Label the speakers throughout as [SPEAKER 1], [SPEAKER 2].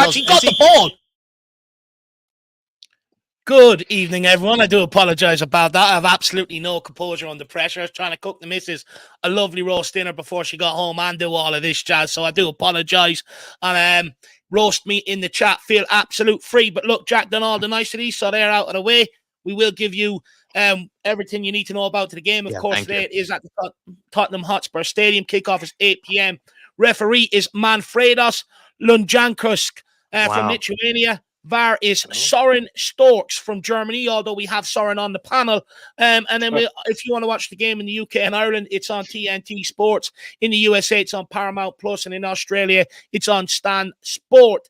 [SPEAKER 1] actually got the ball. Good evening, everyone. I do apologise about that. I have absolutely no composure under pressure. I was trying to cook the missus a lovely roast dinner before she got home and do all of this jazz, so I do apologise. And roast meat in the chat, feel absolute free. But look, Jack done all the niceties, so they're out of the way. We will give you everything you need to know about the game. Of course, today it is at the Tottenham Hotspur Stadium. Kickoff is 8 p.m. Referee is Manfredos Lunjankusk from Lithuania. VAR is Soren Storks from Germany, although we have Soren on the panel. And then if you want to watch the game in the UK and Ireland, it's on TNT Sports. In the USA, it's on Paramount Plus, and in Australia, it's on Stan Sport.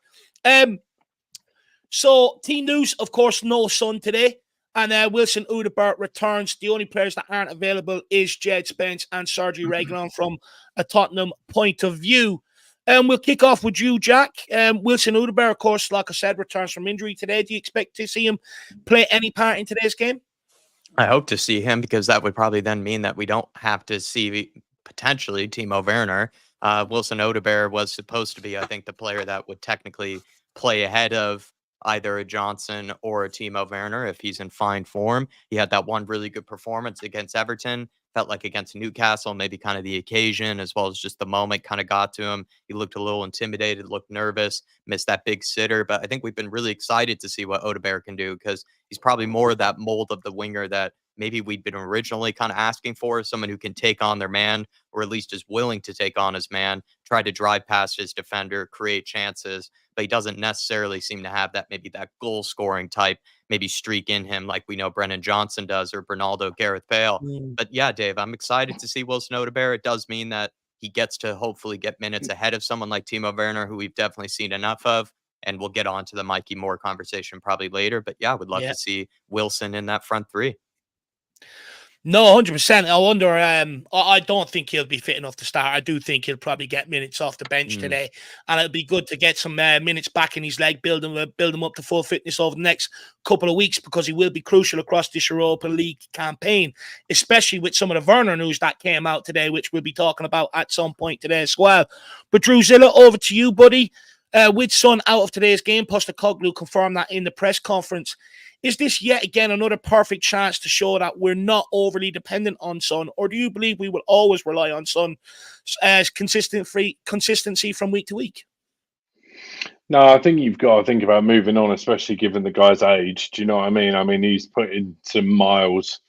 [SPEAKER 1] So, team news, of course, no Son today. And Wilson Udebert returns. The only players that aren't available is Jed Spence and Sergio Reguilon from a Tottenham point of view. We'll kick off with you, Jack. Wilson Udebert, of course, like I said, returns from injury today. Do you expect to see him play any part in today's game?
[SPEAKER 2] I hope to see him, because that would probably then mean that we don't have to see potentially Timo Werner. Wilson Udebert was supposed to be, I think, the player that would technically play ahead of either a Johnson or a Timo Werner if he's in fine form. He had that one really good performance against Everton. Felt like against Newcastle, maybe kind of the occasion as well as just the moment kind of got to him. He looked a little intimidated, looked nervous, missed that big sitter. But I think we've been really excited to see what Udebert can do, because he's probably more of that mold of the winger that maybe we'd been originally kind of asking for, someone who can take on their man, or at least is willing to take on his man, try to drive past his defender, create chances. But he doesn't necessarily seem to have that, maybe that goal scoring type, maybe streak in him like we know Brennan Johnson does, or Bernardo Gareth Bale. But yeah, Dave, I'm excited to see Wilson Udebert. It does mean that he gets to hopefully get minutes ahead of someone like Timo Werner, who we've definitely seen enough of. And we'll get on to the Mikey Moore conversation probably later. But yeah, I would love to see Wilson in that front three.
[SPEAKER 1] No, 100%. I wonder, I don't think he'll be fit enough to start. I do think he'll probably get minutes off the bench today. And it'll be good to get some minutes back in his leg, build him up to full fitness over the next couple of weeks, because he will be crucial across this Europa League campaign, especially with some of the Werner news that came out today, which we'll be talking about at some point today as well. But Druzilla, over to you, buddy. With Son out of today's game, Postecoglou confirmed that in the press conference. Is this yet again another perfect chance to show that we're not overly dependent on Son, or do you believe we will always rely on Son as consistency from week to week?
[SPEAKER 3] No, I think you've got to think about moving on, especially given the guy's age. Do you know what I mean? I mean, he's put in some miles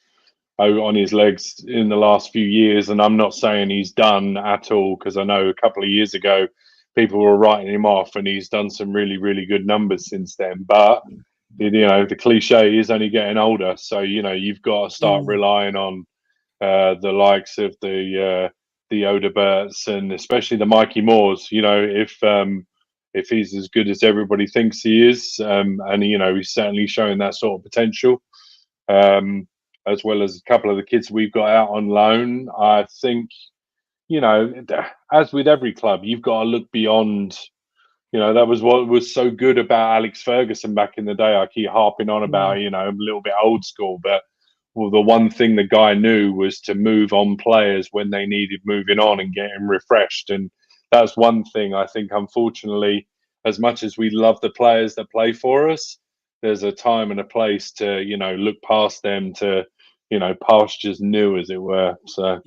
[SPEAKER 3] on his legs in the last few years, and I'm not saying he's done at all, because I know a couple of years ago people were writing him off, and he's done some really, really good numbers since then. But you know, the cliche is only getting older, so you know you've got to start relying on the likes of the Odeberts, and especially the Mikey Moores. You know, if he's as good as everybody thinks he is, and you know he's certainly showing that sort of potential, as well as a couple of the kids we've got out on loan. I think, you know, as with every club, you've got to look beyond. You know, that was what was so good about Alex Ferguson back in the day. I keep harping on about, you know, a little bit old school, but well, the one thing the guy knew was to move on players when they needed moving on and get him refreshed. And that's one thing I think, unfortunately, as much as we love the players that play for us, there's a time and a place to, you know, look past them to, you know, pastures new, as it were. So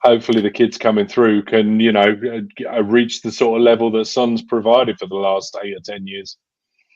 [SPEAKER 3] hopefully the kids coming through can, you know, reach the sort of level that Son's provided for the last 8 or 10 years.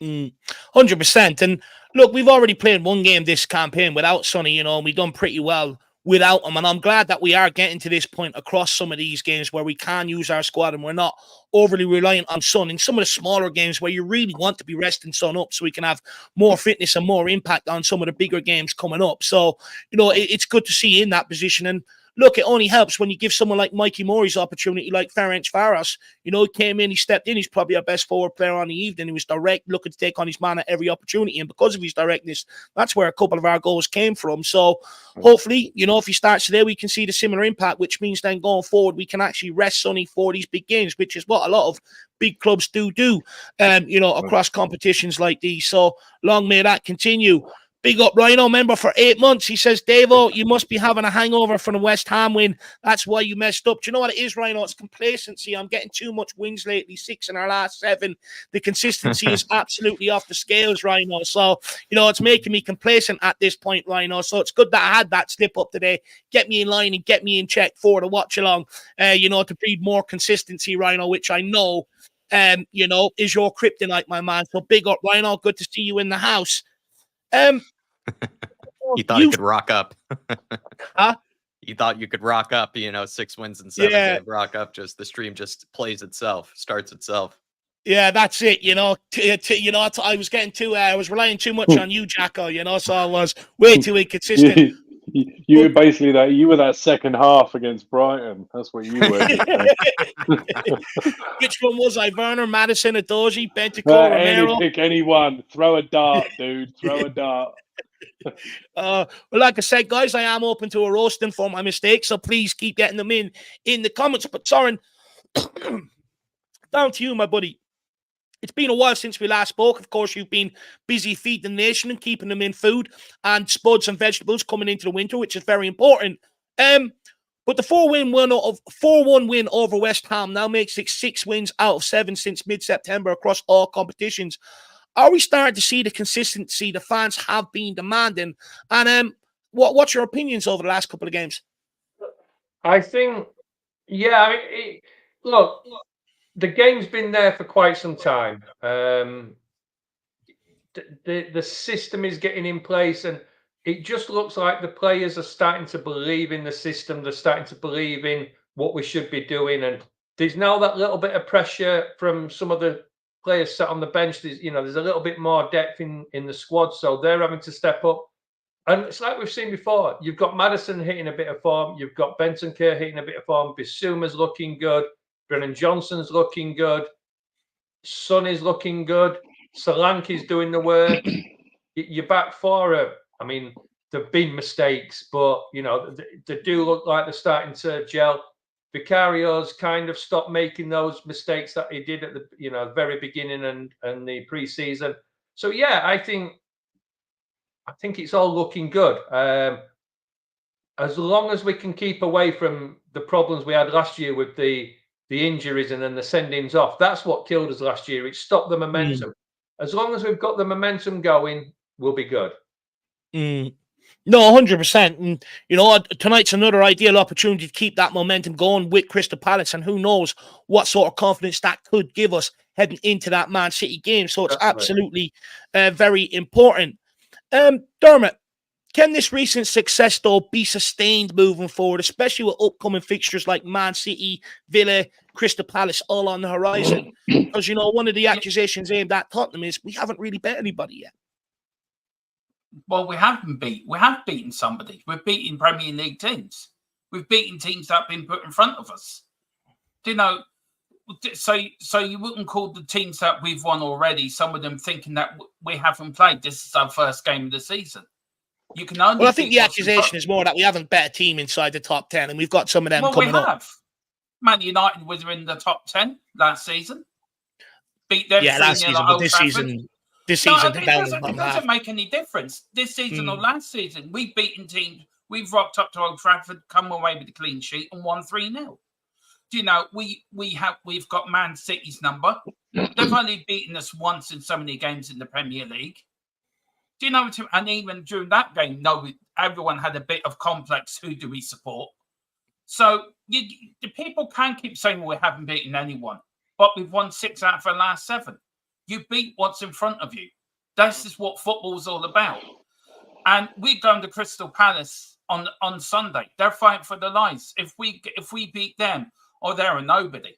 [SPEAKER 1] 100%. And look, we've already played one game this campaign without Sonny, you know, and we've done pretty well without him. And I'm glad that we are getting to this point across some of these games where we can use our squad and we're not overly reliant on Son. In some of the smaller games where you really want to be resting Son up so we can have more fitness and more impact on some of the bigger games coming up. So, you know, it's good to see in that position. And look, it only helps when you give someone like Mikey Moore his opportunity, like Ferenc Varos. You know, he came in, he stepped in, he's probably our best forward player on the evening. He was direct, looking to take on his man at every opportunity. And because of his directness, that's where a couple of our goals came from. So hopefully, you know, if he starts today, we can see the similar impact, which means then going forward, we can actually rest Sonny for these big games, which is what a lot of big clubs do, you know, across competitions like these. So long may that continue. Big up Rhino, member for 8 months. He says, Davo, you must be having a hangover from the West Ham win. That's why you messed up. Do you know what it is, Rhino? It's complacency. I'm getting too much wins lately, 6 in our last 7. The consistency is absolutely off the scales, Rhino. So, it's making me complacent at this point, Rhino. So it's good that I had that slip up today. Get me in line and get me in check for the watch along, to breed more consistency, Rhino, which I know, is your kryptonite, my man. So big up, Rhino. Good to see you in the house.
[SPEAKER 2] You thought he could rock up.
[SPEAKER 1] Huh?
[SPEAKER 2] You thought you could rock up, 6 wins and 7 games, rock up. Just the stream just plays itself, starts itself.
[SPEAKER 1] Yeah, that's it. I was getting I was relying too much on you, Jacko. So I was way too inconsistent.
[SPEAKER 3] You were basically you were that second half against Brighton. That's what you were.
[SPEAKER 1] Which one was I? Werner, Madison, Adoji, Bentancur, Romero?
[SPEAKER 3] Pick anyone. Throw a dart, dude. Throw a dart.
[SPEAKER 1] Well, like I said, guys, I am open to a roasting for my mistakes, so please keep getting them in the comments. But Soren, down to you, my buddy. It's been a while since we last spoke. Of course, you've been busy feeding the nation and keeping them in food and spuds and vegetables coming into the winter, which is very important. But the 4-1 win over West Ham now makes it 6 wins out of 7 since mid-September across all competitions. Are we starting to see the consistency the fans have been demanding? And what's your opinions over the last couple of games?
[SPEAKER 4] I think, look, the game's been there for quite some time. The system is getting in place, and it just looks like the players are starting to believe in the system. They're starting to believe in what we should be doing, and there's now that little bit of pressure from some of the players sat on the bench. There's a little bit more depth in the squad, so they're having to step up. And it's like we've seen before. You've got Madison hitting a bit of form. You've got Bentancur hitting a bit of form. Bissouma's looking good. Brennan Johnson's looking good. Son is looking good. Solanke's doing the work. You're back for it. I mean, there've been mistakes, but they do look like they're starting to gel. Vicario's kind of stopped making those mistakes that he did at the very beginning and the pre-season. So yeah, I think it's all looking good. As long as we can keep away from the problems we had last year with the injuries and then the sendings off, that's what killed us last year. It stopped the momentum. As long as we've got the momentum going, we'll be good.
[SPEAKER 1] No, 100%. And, tonight's another ideal opportunity to keep that momentum going with Crystal Palace. And who knows what sort of confidence that could give us heading into that Man City game. So it's absolutely very important. Dermot, can this recent success, though, be sustained moving forward, especially with upcoming fixtures like Man City, Villa, Crystal Palace all on the horizon? Because, one of the accusations aimed at Tottenham is we haven't really bet anybody yet.
[SPEAKER 5] Well, we have beaten somebody. We've beaten Premier League teams. We've beaten teams that have been put in front of us. So you wouldn't call the teams that we've won already, some of them thinking that we haven't played. This is our first game of the season. You can only.
[SPEAKER 1] Well, I think the accusation is more that we haven't bet a team inside the top 10, and we've got some of them coming up.
[SPEAKER 5] Man United was in the top 10 last season. Beat them.
[SPEAKER 1] Yeah, last season, but this season.
[SPEAKER 5] It doesn't make any difference. This season or last season, we've beaten teams. We've rocked up to Old Trafford, come away with a clean sheet, and won 3-0. We've got Man City's number. They've only beaten us once in so many games in the Premier League. And even during that game, everyone had a bit of complex. Who do we support? So the people can keep saying we haven't beaten anyone, but we've won 6 out of our last 7. You beat what's in front of you. This is what football's all about. And we're going to Crystal Palace on Sunday. They're fighting for their lives. If we beat them, they're a nobody.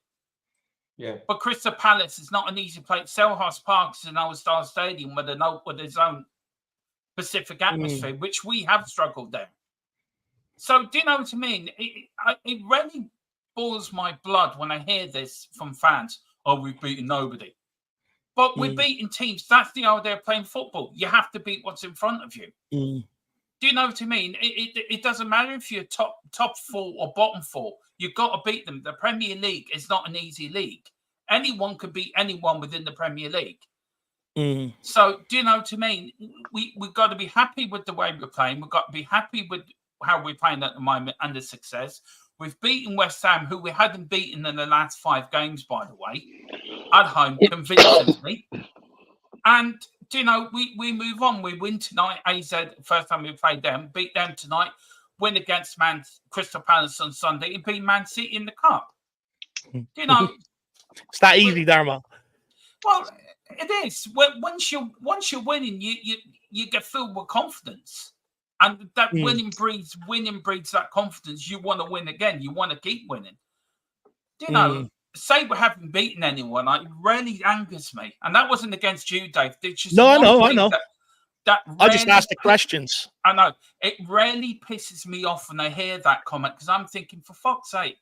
[SPEAKER 4] Yeah.
[SPEAKER 5] But Crystal Palace is not an easy place. Selhurst Park is an old-style stadium with its own Pacific atmosphere, which we have struggled there. So, do you know what I mean? It really boils my blood when I hear this from fans. We've beaten nobody. But we're beating teams. That's the idea of playing football. You have to beat what's in front of you. Do you know what I mean? It doesn't matter if you're top 4 or bottom 4. You've got to beat them. The Premier League is not an easy league. Anyone could beat anyone within the Premier League. So, do you know what I mean? We've got to be happy with the way we're playing. We've got to be happy with how we're playing at the moment and the success. We've beaten West Ham, who we hadn't beaten in the last 5 games, by the way, at home convincingly. And, do you know, we move on. We win tonight. AZ, first time we played them, beat them tonight, win against Crystal Palace on Sunday, and beat Man City in the Cup. Do you know?
[SPEAKER 1] It's that easy, Dharma.
[SPEAKER 5] Well, it is. Once you're winning, you get filled with confidence, and that winning breeds that confidence. You want to win again. You want to keep winning. Do you know? Say we haven't beaten anyone. It really angers me, and that wasn't against you, Dave. It's just
[SPEAKER 1] I know.
[SPEAKER 5] That
[SPEAKER 1] I just asked the questions.
[SPEAKER 5] I know it really pisses me off when I hear that comment because I'm thinking, for fuck's sake,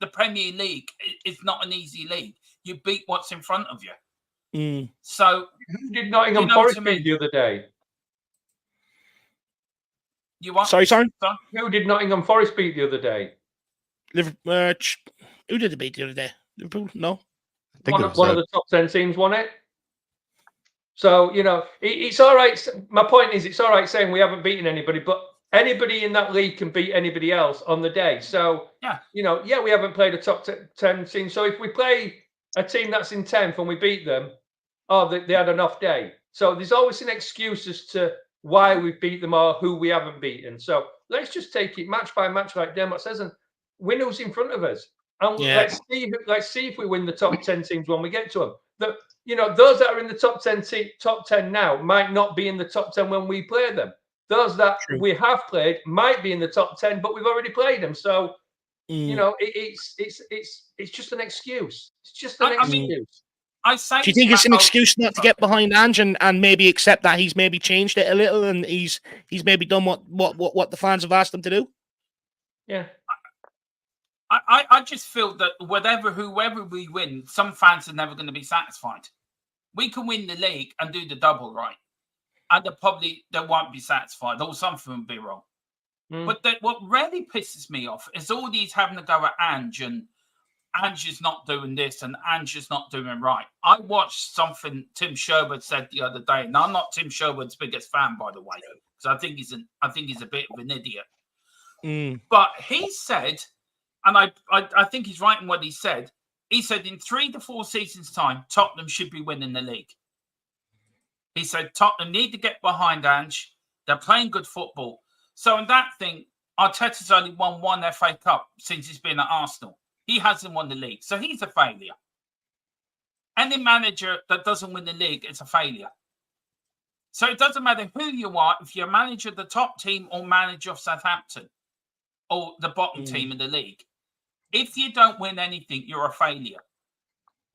[SPEAKER 5] the Premier League is not an easy league. You beat what's in front of you. So,
[SPEAKER 4] who did Nottingham Forest beat the other day?
[SPEAKER 5] You what?
[SPEAKER 1] Sorry.
[SPEAKER 4] Who did Nottingham Forest beat the other day?
[SPEAKER 1] Who did they beat the other day? Liverpool? No.
[SPEAKER 4] One of the top 10 teams won it. So, you know, it's all right. My point is, it's all right saying we haven't beaten anybody, but anybody in that league can beat anybody else on the day. So, you know, we haven't played a top 10 team. So if we play a team that's in 10th and we beat them, they had an off day. So there's always an excuse as to why we beat them or who we haven't beaten. So let's just take it match by match, like Dermot says, and win who's in front of us. And let's see if we win the top 10 teams when we get to them. You know, those that are in the top 10 now might not be in the top 10 when we play them. Those that we have played might be in the top 10, but we've already played them. So, you know, it's just an excuse. It's just an excuse.
[SPEAKER 1] Do you think it's an excuse not to get behind Ange and maybe accept that he's maybe changed it a little and he's maybe done what the fans have asked him to do?
[SPEAKER 4] Yeah.
[SPEAKER 5] I just feel that whoever we win, some fans are never going to be satisfied. We can win the league and do the double right, and they won't be satisfied, or something will be wrong. But what really pisses me off is all these having to go at Ange, and Ange is not doing this, and Ange is not doing right. I watched something Tim Sherwood said the other day, and I'm not Tim Sherwood's biggest fan, by the way, because I think he's a bit of an idiot. But he said. And I think he's right in what he said. He said in 3 to 4 seasons' time, Tottenham should be winning the league. He said Tottenham need to get behind Ange. They're playing good football. So in that thing, Arteta's only won 1 FA Cup since he's been at Arsenal. He hasn't won the league. So he's a failure. Any manager that doesn't win the league is a failure. So it doesn't matter who you are, if you're manager of the top team or manager of Southampton or the bottom team in the league. If you don't win anything, you're a failure.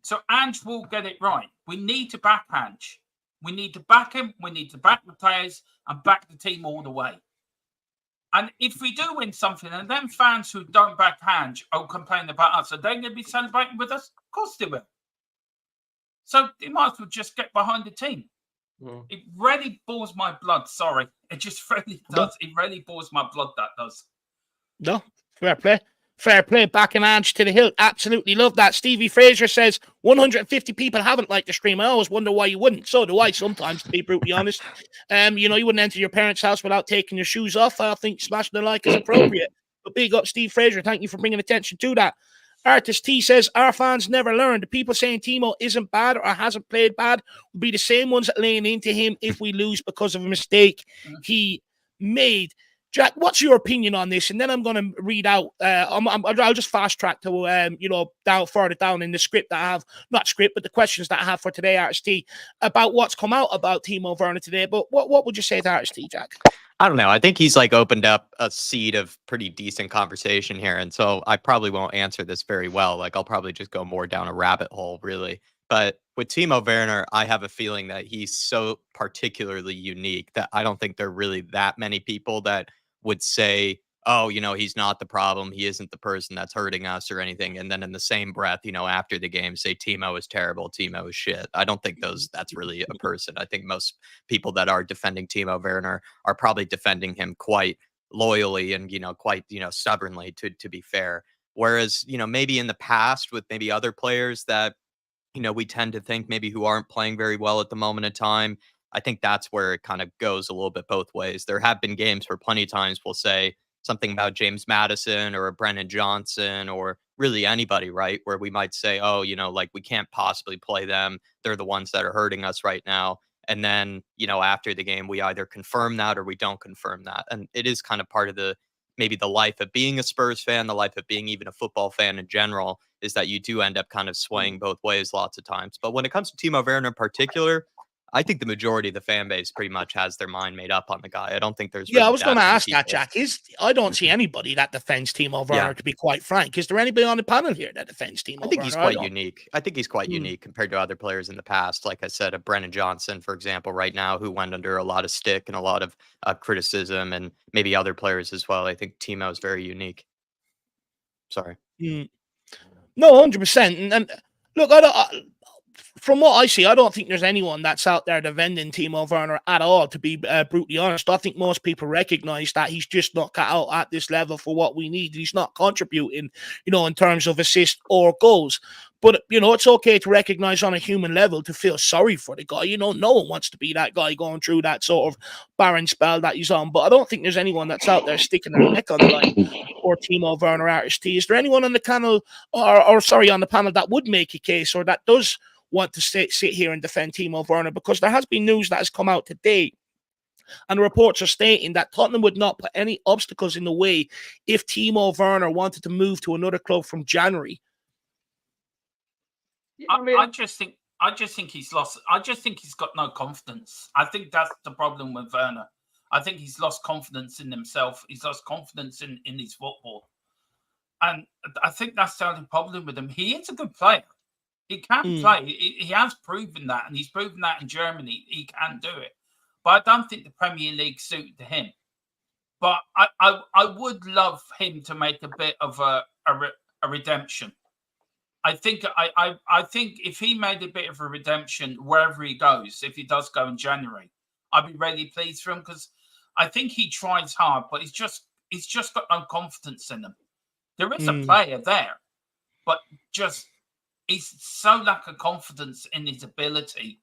[SPEAKER 5] So Ange will get it right. We need to back Ange. We need to back him. We need to back the players and back the team all the way. And if we do win something, and then fans who don't back Ange or complain about us, are they going to be celebrating with us? Of course they will. So they might as well just get behind the team. It really bores my blood. Sorry. It just really does. It really bores my blood, that does.
[SPEAKER 1] No, fair play. Fair play, backing Ange to the hilt. Absolutely love that. Stevie Fraser says 150 people haven't liked the stream. I always wonder why you wouldn't. So do I sometimes, to be brutally honest. You know, you wouldn't enter your parents' house without taking your shoes off. I think smashing the like is appropriate. But big up, Steve Fraser. Thank you for bringing attention to that. Artist T says, our fans never learn. The people saying Timo isn't bad or hasn't played bad will be the same ones that laying into him if we lose because of a mistake he made. Jack, what's your opinion on this? And then I'm going to read out. I'll just fast track to you know, further down in the script that I have, not script, but the questions that I have for today, Artist T, about what's come out about Timo Werner today. But what would you say to Artist T, Jack?
[SPEAKER 2] I don't know. I think he's like opened up a seed of pretty decent conversation here, and so I probably won't answer this very well. Like I'll probably just go more down a rabbit hole, really. But with Timo Werner, I have a feeling that he's so particularly unique that I don't think there are really that many people that would say, oh, you know, he's not the problem. He isn't the person that's hurting us or anything. And then in the same breath, you know, after the game, say Timo is terrible. Timo is shit. I don't think that's really a person. I think most people that are defending Timo Werner are probably defending him quite loyally and, you know, quite, you know, stubbornly to be fair. Whereas, you know, maybe in the past with maybe other players that we tend to think maybe who aren't playing very well at the moment in time. I think that's where it kind of goes a little bit both ways. There have been games where plenty of times we'll say something about James Madison or Brennan Johnson or really anybody, right? Where we might say, oh, like we can't possibly play them. They're the ones that are hurting us right now. And then, after the game, we either confirm that or we don't confirm that. And it is kind of part of maybe the life of being a Spurs fan, the life of being even a football fan in general, is that you do end up kind of swaying both ways lots of times. But when it comes to Timo Werner in particular, I think the majority of the fan base pretty much has their mind made up on the guy. I don't think there's
[SPEAKER 1] Yeah,
[SPEAKER 2] really
[SPEAKER 1] I was going to
[SPEAKER 2] many
[SPEAKER 1] ask that,
[SPEAKER 2] people.
[SPEAKER 1] Jack. I don't see anybody that defends Timo Werner,
[SPEAKER 2] Yeah.
[SPEAKER 1] to be quite frank. Is there anybody on the panel here that defends Timo Werner?
[SPEAKER 2] I think he's quite unique. I think he's quite
[SPEAKER 1] Hmm.
[SPEAKER 2] unique compared to other players in the past. Like I said, a Brennan Johnson, for example, right now, who went under a lot of stick and a lot of criticism, and maybe other players as well. I think Timo is very unique. Sorry.
[SPEAKER 1] No, 100%. And look, from what I see, I don't think there's anyone that's out there defending Timo Werner at all, to be brutally honest. I think most people recognize that he's just not cut out at this level for what we need. He's not contributing, in terms of assists or goals. But, it's okay to recognize on a human level, to feel sorry for the guy. No one wants to be that guy going through that sort of barren spell that he's on. But I don't think there's anyone that's out there sticking their neck on the line for Timo Werner RST. Is there anyone on the panel, on the panel that would make a case, or that does want to sit here and defend Timo Werner? Because there has been news that has come out today, and the reports are stating that Tottenham would not put any obstacles in the way if Timo Werner wanted to move to another club from January.
[SPEAKER 5] I just think he's lost. I just think he's got no confidence. I think that's the problem with Werner. I think he's lost confidence in himself. He's lost confidence in his football. And I think that's the only problem with him. He is a good player. He can play. He has proven that, and he's proven that in Germany. He can do it. But I don't think the Premier League suited to him. But I would love him to make a bit of a redemption. I think if he made a bit of a redemption wherever he goes, if he does go in January, I'd be really pleased for him, because I think he tries hard, but he's just got no confidence in him. There is a player there, but just he's so lack of confidence in his ability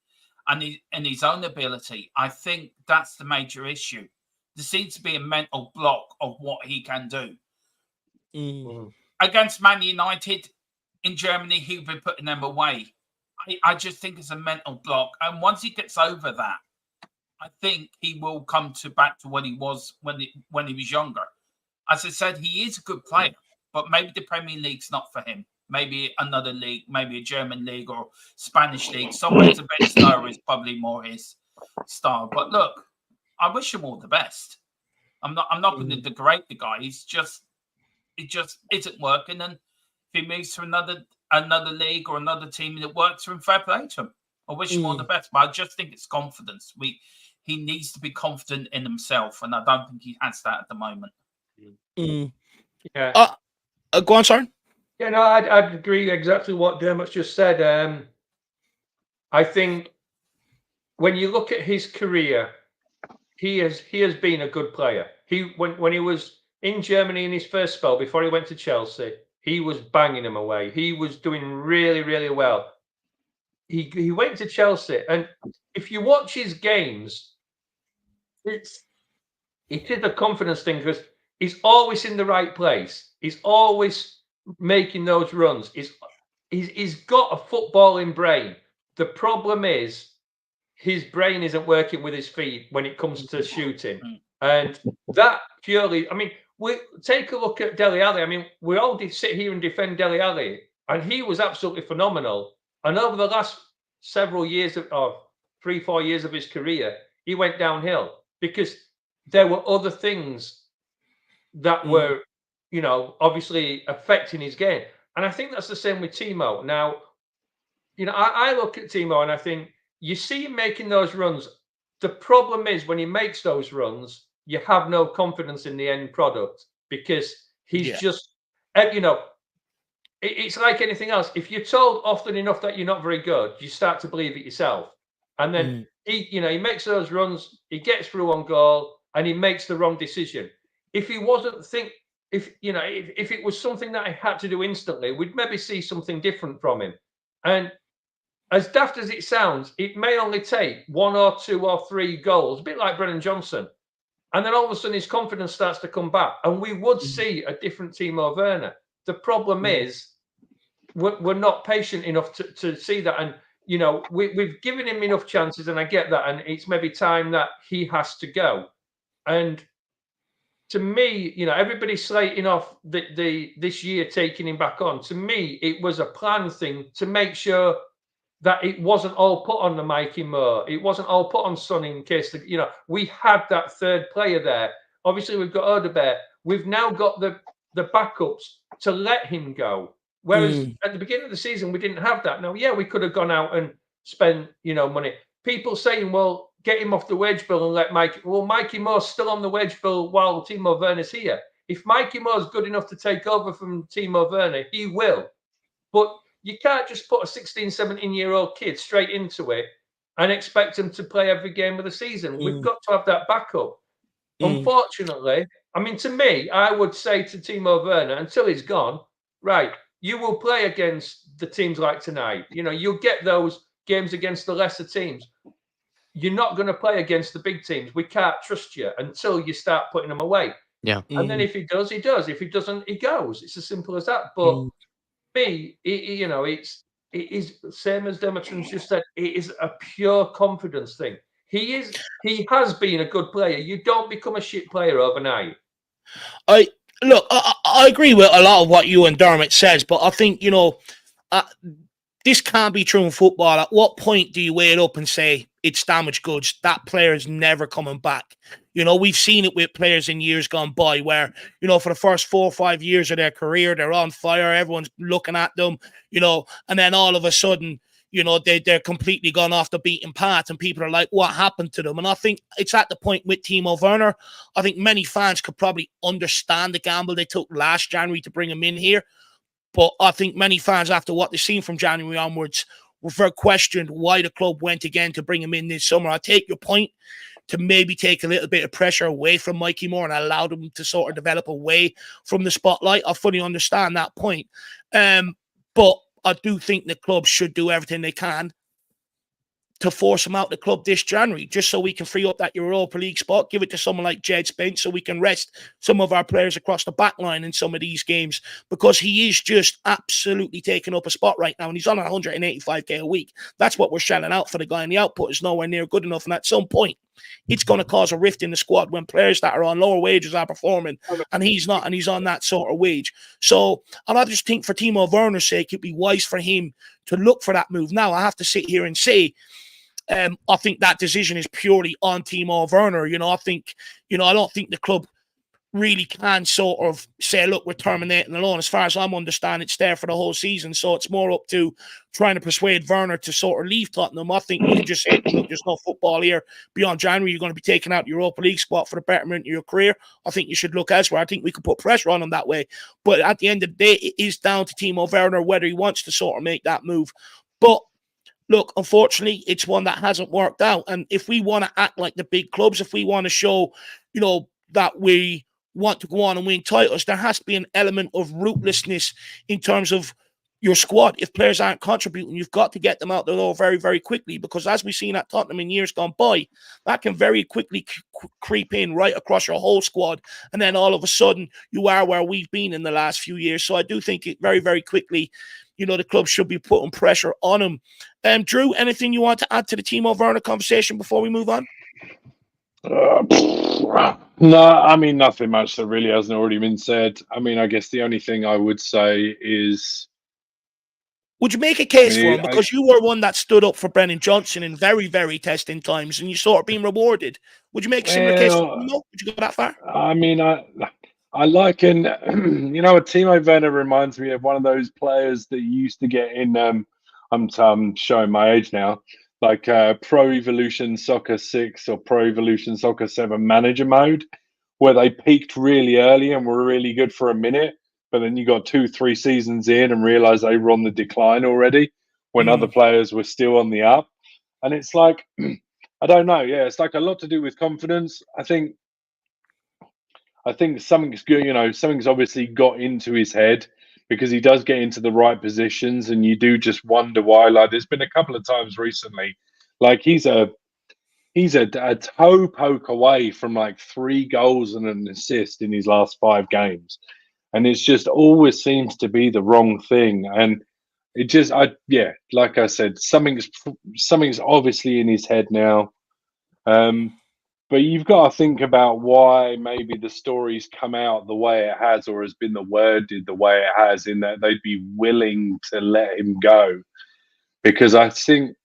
[SPEAKER 5] and in his own ability. I think that's the major issue. There seems to be a mental block of what he can do. Against Man United in Germany, he'll be putting them away. I just think it's a mental block. And once he gets over that, I think he will come back to what he was when he was younger. As I said, he is a good player, but maybe the Premier League's not for him. Maybe another league, maybe a German league or Spanish league. Somewhere's a bit slower is probably more his style. But look, I wish him all the best. I'm not going to degrade the guy. It just isn't working. And if he moves to another league or another team that works for him, fair play to him. I wish him all the best. But I just think it's confidence. He needs to be confident in himself, and I don't think he has that at the moment.
[SPEAKER 4] Yeah.
[SPEAKER 1] Go on, sorry.
[SPEAKER 4] Yeah, no, I'd agree exactly what Dermot's just said. I think when you look at his career, he has been a good player. When he was in Germany in his first spell before he went to Chelsea, he was banging them away. He was doing really, really well. He went to Chelsea, and if you watch his games, it is a confidence thing, because he's always in the right place. He's always making those runs. He's got a footballing brain. The problem is his brain isn't working with his feet when it comes to shooting, and that purely. I mean, we take a look at Dele Alli. I mean, we all sit here and defend Dele Alli, and he was absolutely phenomenal. And over the last several years or 3-4 years of his career, he went downhill because there were other things that were, obviously affecting his game. And I think that's the same with Timo. Now, I look at Timo and I think you see him making those runs. The problem is when he makes those runs, you have no confidence in the end product, because he's just, it's like anything else. If you're told often enough that you're not very good, you start to believe it yourself. And then he makes those runs, he gets through on goal, and he makes the wrong decision. If he wasn't if it was something that I had to do instantly, we'd maybe see something different from him. And as daft as it sounds, it may only take 1 or 2 or 3 goals, a bit like Brennan Johnson. And then all of a sudden his confidence starts to come back. And we would see a different Timo Werner. The problem is we're not patient enough to see that. And, you know, we've given him enough chances, and I get that. And it's maybe time that he has to go. And to me, you know, everybody's slating off this year taking him back on. To me, it was a planned thing to make sure that it wasn't all put on the Mikey Moore. It wasn't all put on Sonny in case, you know, we had that third player there. Obviously, we've got Odegaard. We've now got the backups to let him go. Whereas at the beginning of the season, we didn't have that. Now, yeah, we could have gone out and spent, you know, money. People saying, well, get him off the wage bill and let Mikey. Well, Mikey Moore's still on the wage bill while Timo Werner's here. If Mikey Moore's good enough to take over from Timo Werner, he will. But you can't just put a 16, 17-year-old kid straight into it and expect him to play every game of the season. We've got to have that backup. Unfortunately, I mean, to me, I would say to Timo Werner, until he's gone, right, you will play against the teams like tonight. You know, you'll get those games against the lesser teams. You're not going to play against the big teams. We can't trust you until you start putting them away.
[SPEAKER 2] Yeah.
[SPEAKER 4] And then if he does, he does. If he doesn't, he goes. It's as simple as that. But me, you know, it is same as Demetran's just said. It is a pure confidence thing. He has been a good player. You don't become a shit player overnight.
[SPEAKER 1] I agree with a lot of what you and Dermot says, but I think, you know, this can't be true in football. At what point do you weigh it up and say it's damaged goods? That player is never coming back. You know, we've seen it with players in years gone by where, you know, for the first 4 or 5 years of their career, they're on fire. Everyone's looking at them, you know, and then all of a sudden, you know, they're completely gone off the beaten path and people are like, what happened to them? And I think it's at the point with Timo Werner. I think many fans could probably understand the gamble they took last January to bring him in here. But I think many fans, after what they've seen from January onwards, were very questioned why the club went again to bring him in this summer. I take your point to maybe take a little bit of pressure away from Mikey Moore and allow them to sort of develop away from the spotlight. I fully understand that point. But I do think the club should do everything they can to force him out the club this January, just so we can free up that Europa League spot, give it to someone like Jed Spence so we can rest some of our players across the back line in some of these games, because he is just absolutely taking up a spot right now, and he's on 185k a week. That's what we're shelling out for the guy, and the output is nowhere near good enough, and at some point, it's going to cause a rift in the squad when players that are on lower wages are performing, and he's not, and he's on that sort of wage. So, and I just think for Timo Werner's sake, it'd be wise for him to look for that move. Now, I have to sit here and say, I think that decision is purely on Timo Werner. You know, I think, you know, I don't think the club really can sort of say, look, we're terminating the loan. As far as I'm understanding, it's there for the whole season. So it's more up to trying to persuade Werner to sort of leave Tottenham. I think you can just say, look, there's no football here. Beyond January, you're going to be taking out the Europa League spot for the betterment of your career. I think you should look elsewhere. I think we could put pressure on him that way. But at the end of the day, it is down to Timo Werner whether he wants to sort of make that move. But look, unfortunately, it's one that hasn't worked out. And if we want to act like the big clubs, if we want to show, you know, that we want to go on and win titles, there has to be an element of ruthlessness in terms of your squad. If players aren't contributing, you've got to get them out the door very, very quickly, because as we've seen at Tottenham in years gone by, that can very quickly creep in right across your whole squad. And then all of a sudden, you are where we've been in the last few years. So I do think it very, very quickly, you know, the club should be putting pressure on him. Drew, anything you want to add to the Timo Werner conversation before we move on?
[SPEAKER 3] No, I mean, nothing much that really hasn't already been said. I mean, I guess the only thing I would say is,
[SPEAKER 1] would you make a case for him? Because you were one that stood up for Brennan Johnson in very, very testing times, and you sort of been rewarded. Would you make a similar case for him? No? Would you go that far?
[SPEAKER 3] I mean, I liken, you know, Timo Werner reminds me of one of those players that you used to get in, I'm showing my age now, like Pro Evolution Soccer 6 or Pro Evolution Soccer 7 manager mode, where they peaked really early and were really good for a minute, but then you got 2-3 seasons in and realized they were on the decline already when other players were still on the up. And it's like, I don't know. Yeah, it's like a lot to do with confidence. I think something's good, you know, something's obviously got into his head. because he does get into the right positions, and you do just wonder why. Like, there's been a couple of times recently, like he's a toe poke away from like 3 goals and an assist in his last 5 games, and it's just always seems to be the wrong thing. And it just, like I said, something's obviously in his head now. But you've got to think about why maybe the story's come out the way it has, or has been worded the way it has, in that they'd be willing to let him go. Because I think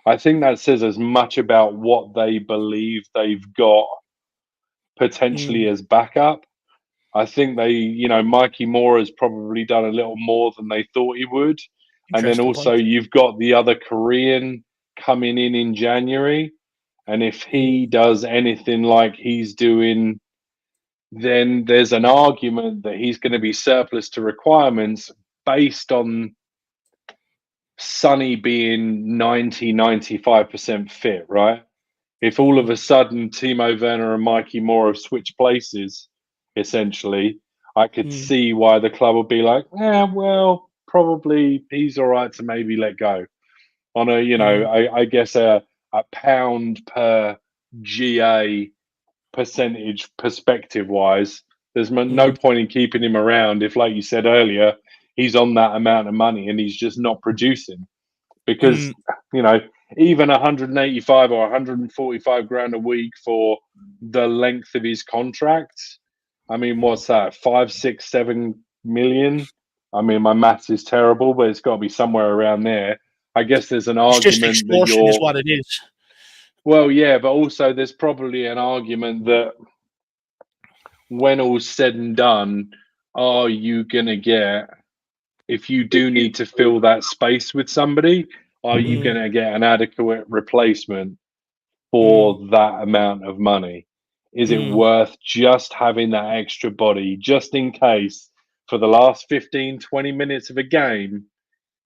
[SPEAKER 3] that says as much about what they believe they've got potentially as backup. I think Mikey Moore has probably done a little more than they thought he would. And then also you've got the other Korean coming in January. And if he does anything like he's doing, then there's an argument that he's going to be surplus to requirements based on Sonny being 95% fit, right? If all of a sudden Timo Werner and Mikey Moore have switched places, essentially, I could see why the club would be like, well, probably he's all right to maybe let go. On a, I guess a pound per GA percentage perspective wise, there's no point in keeping him around if, like you said earlier, he's on that amount of money and he's just not producing. Because even 185 or 145 grand a week for the length of his contract, I mean, what's that, 5, 6, 7 million? I mean, my maths is terrible, but it's got to be somewhere around there. I guess there's an argument
[SPEAKER 1] just extortion is what it is.
[SPEAKER 3] Well, yeah, but also there's probably an argument that when all's said and done, are you going to get, if you do need to fill that space with somebody, are you going to get an adequate replacement for that amount of money? Is it worth just having that extra body, just in case for the last 15, 20 minutes of a game,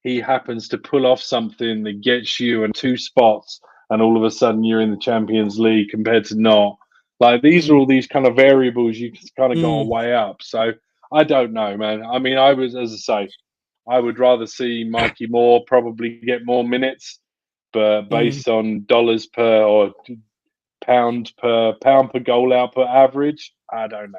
[SPEAKER 3] he happens to pull off something that gets you in 2 spots and all of a sudden you're in the Champions League compared to not? Like, these are all these kind of variables you kind of got to weigh up. So I don't know, man. I mean, as I say, I would rather see Mikey Moore probably get more minutes, but based on dollars per or pound per goal output average, I don't know.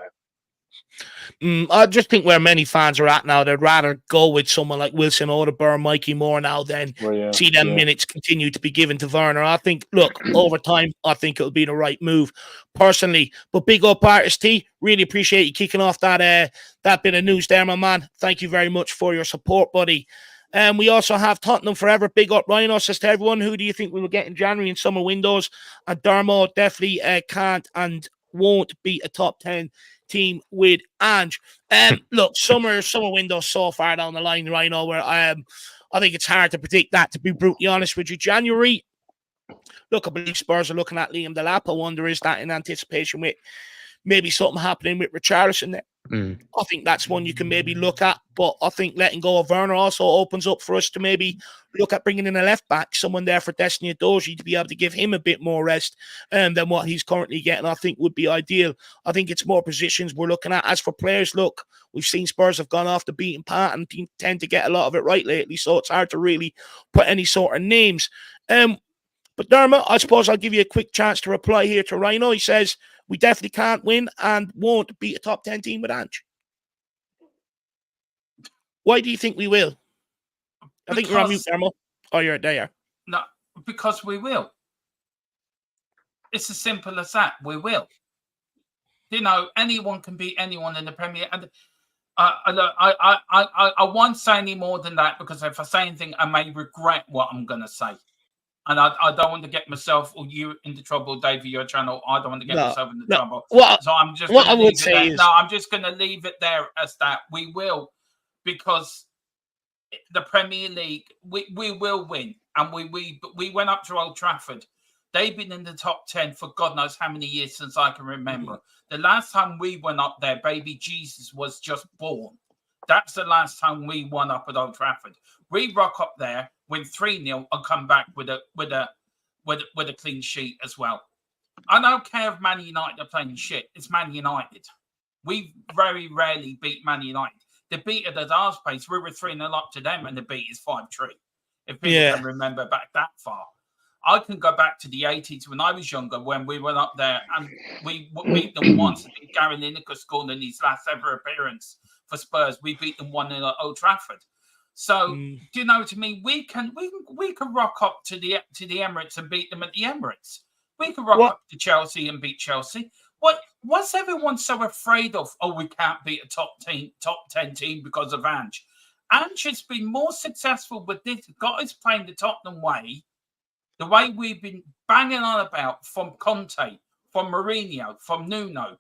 [SPEAKER 1] I just think where many fans are at now, they'd rather go with someone like Wilson Odobert, Mikey Moore now than see them minutes continue to be given to Werner. I think, look, over time, I think it'll be the right move, personally. But big up, Artist T. Really appreciate you kicking off that bit of news there, my man. Thank you very much for your support, buddy. We also have Tottenham Forever. Big up, Rhino. Says to everyone, who do you think we will get in January and summer windows? And Dermo definitely can't and won't be a top 10 team with Ange. Look, summer window so far down the line, Rhino, where I think it's hard to predict that, to be brutally honest with you. January, look, I believe Spurs are looking at Liam Delap. I wonder, is that in anticipation with maybe something happening with Richarlison there? I think that's one you can maybe look at, but I think letting go of Werner also opens up for us to maybe look at bringing in a left back, someone there for Destiny Udogie, to be able to give him a bit more rest than what he's currently getting. I think would be ideal. I think it's more positions we're looking at. As for players, look, we've seen Spurs have gone off the beaten path and tend to get a lot of it right lately, so it's hard to really put any sort of names. But Dermot, I suppose I'll give you a quick chance to reply here to Rhino. He says, we definitely can't win and won't beat a top 10 team with Ange. Why do you think we will? I think you're on mute, Dermot. Oh, you're there.
[SPEAKER 5] No, because we will. It's as simple as that. We will. You know, anyone can beat anyone in the Premier. And I won't say any more than that, because if I say anything, I may regret what I'm going to say. And I don't want to get myself or you into trouble, Dave, for your channel. I don't want to get myself into trouble. So I'm just
[SPEAKER 1] what I would say is,
[SPEAKER 5] I'm just going to leave it there as that. We will, because the Premier League, we will win. And we went up to Old Trafford. They've been in the top 10 for God knows how many years since I can remember. The last time we went up there, baby Jesus was just born. That's the last time we won up at Old Trafford. We rock up there, win 3-0, and come back with a clean sheet as well. I don't care if Man United are playing shit. It's Man United. We very rarely beat Man United. They beat it at ours pace. We were 3-0 up to them, and the beat is 5-3. If people
[SPEAKER 1] Yeah.
[SPEAKER 5] can remember back that far. I can go back to the 80s when I was younger, when we went up there and we beat them once. I think Gary Lineker scored in his last ever appearance for Spurs. We beat them 1-0 at Old Trafford. So, do you know what I mean? We can rock up to the Emirates and beat them at the Emirates. We can rock up to Chelsea and beat Chelsea. What's everyone so afraid of? Oh, we can't beat a top 10 team because of Ange. Ange has been more successful with this. Got us playing the Tottenham way. The way we've been banging on about from Conte, from Mourinho, from Nuno.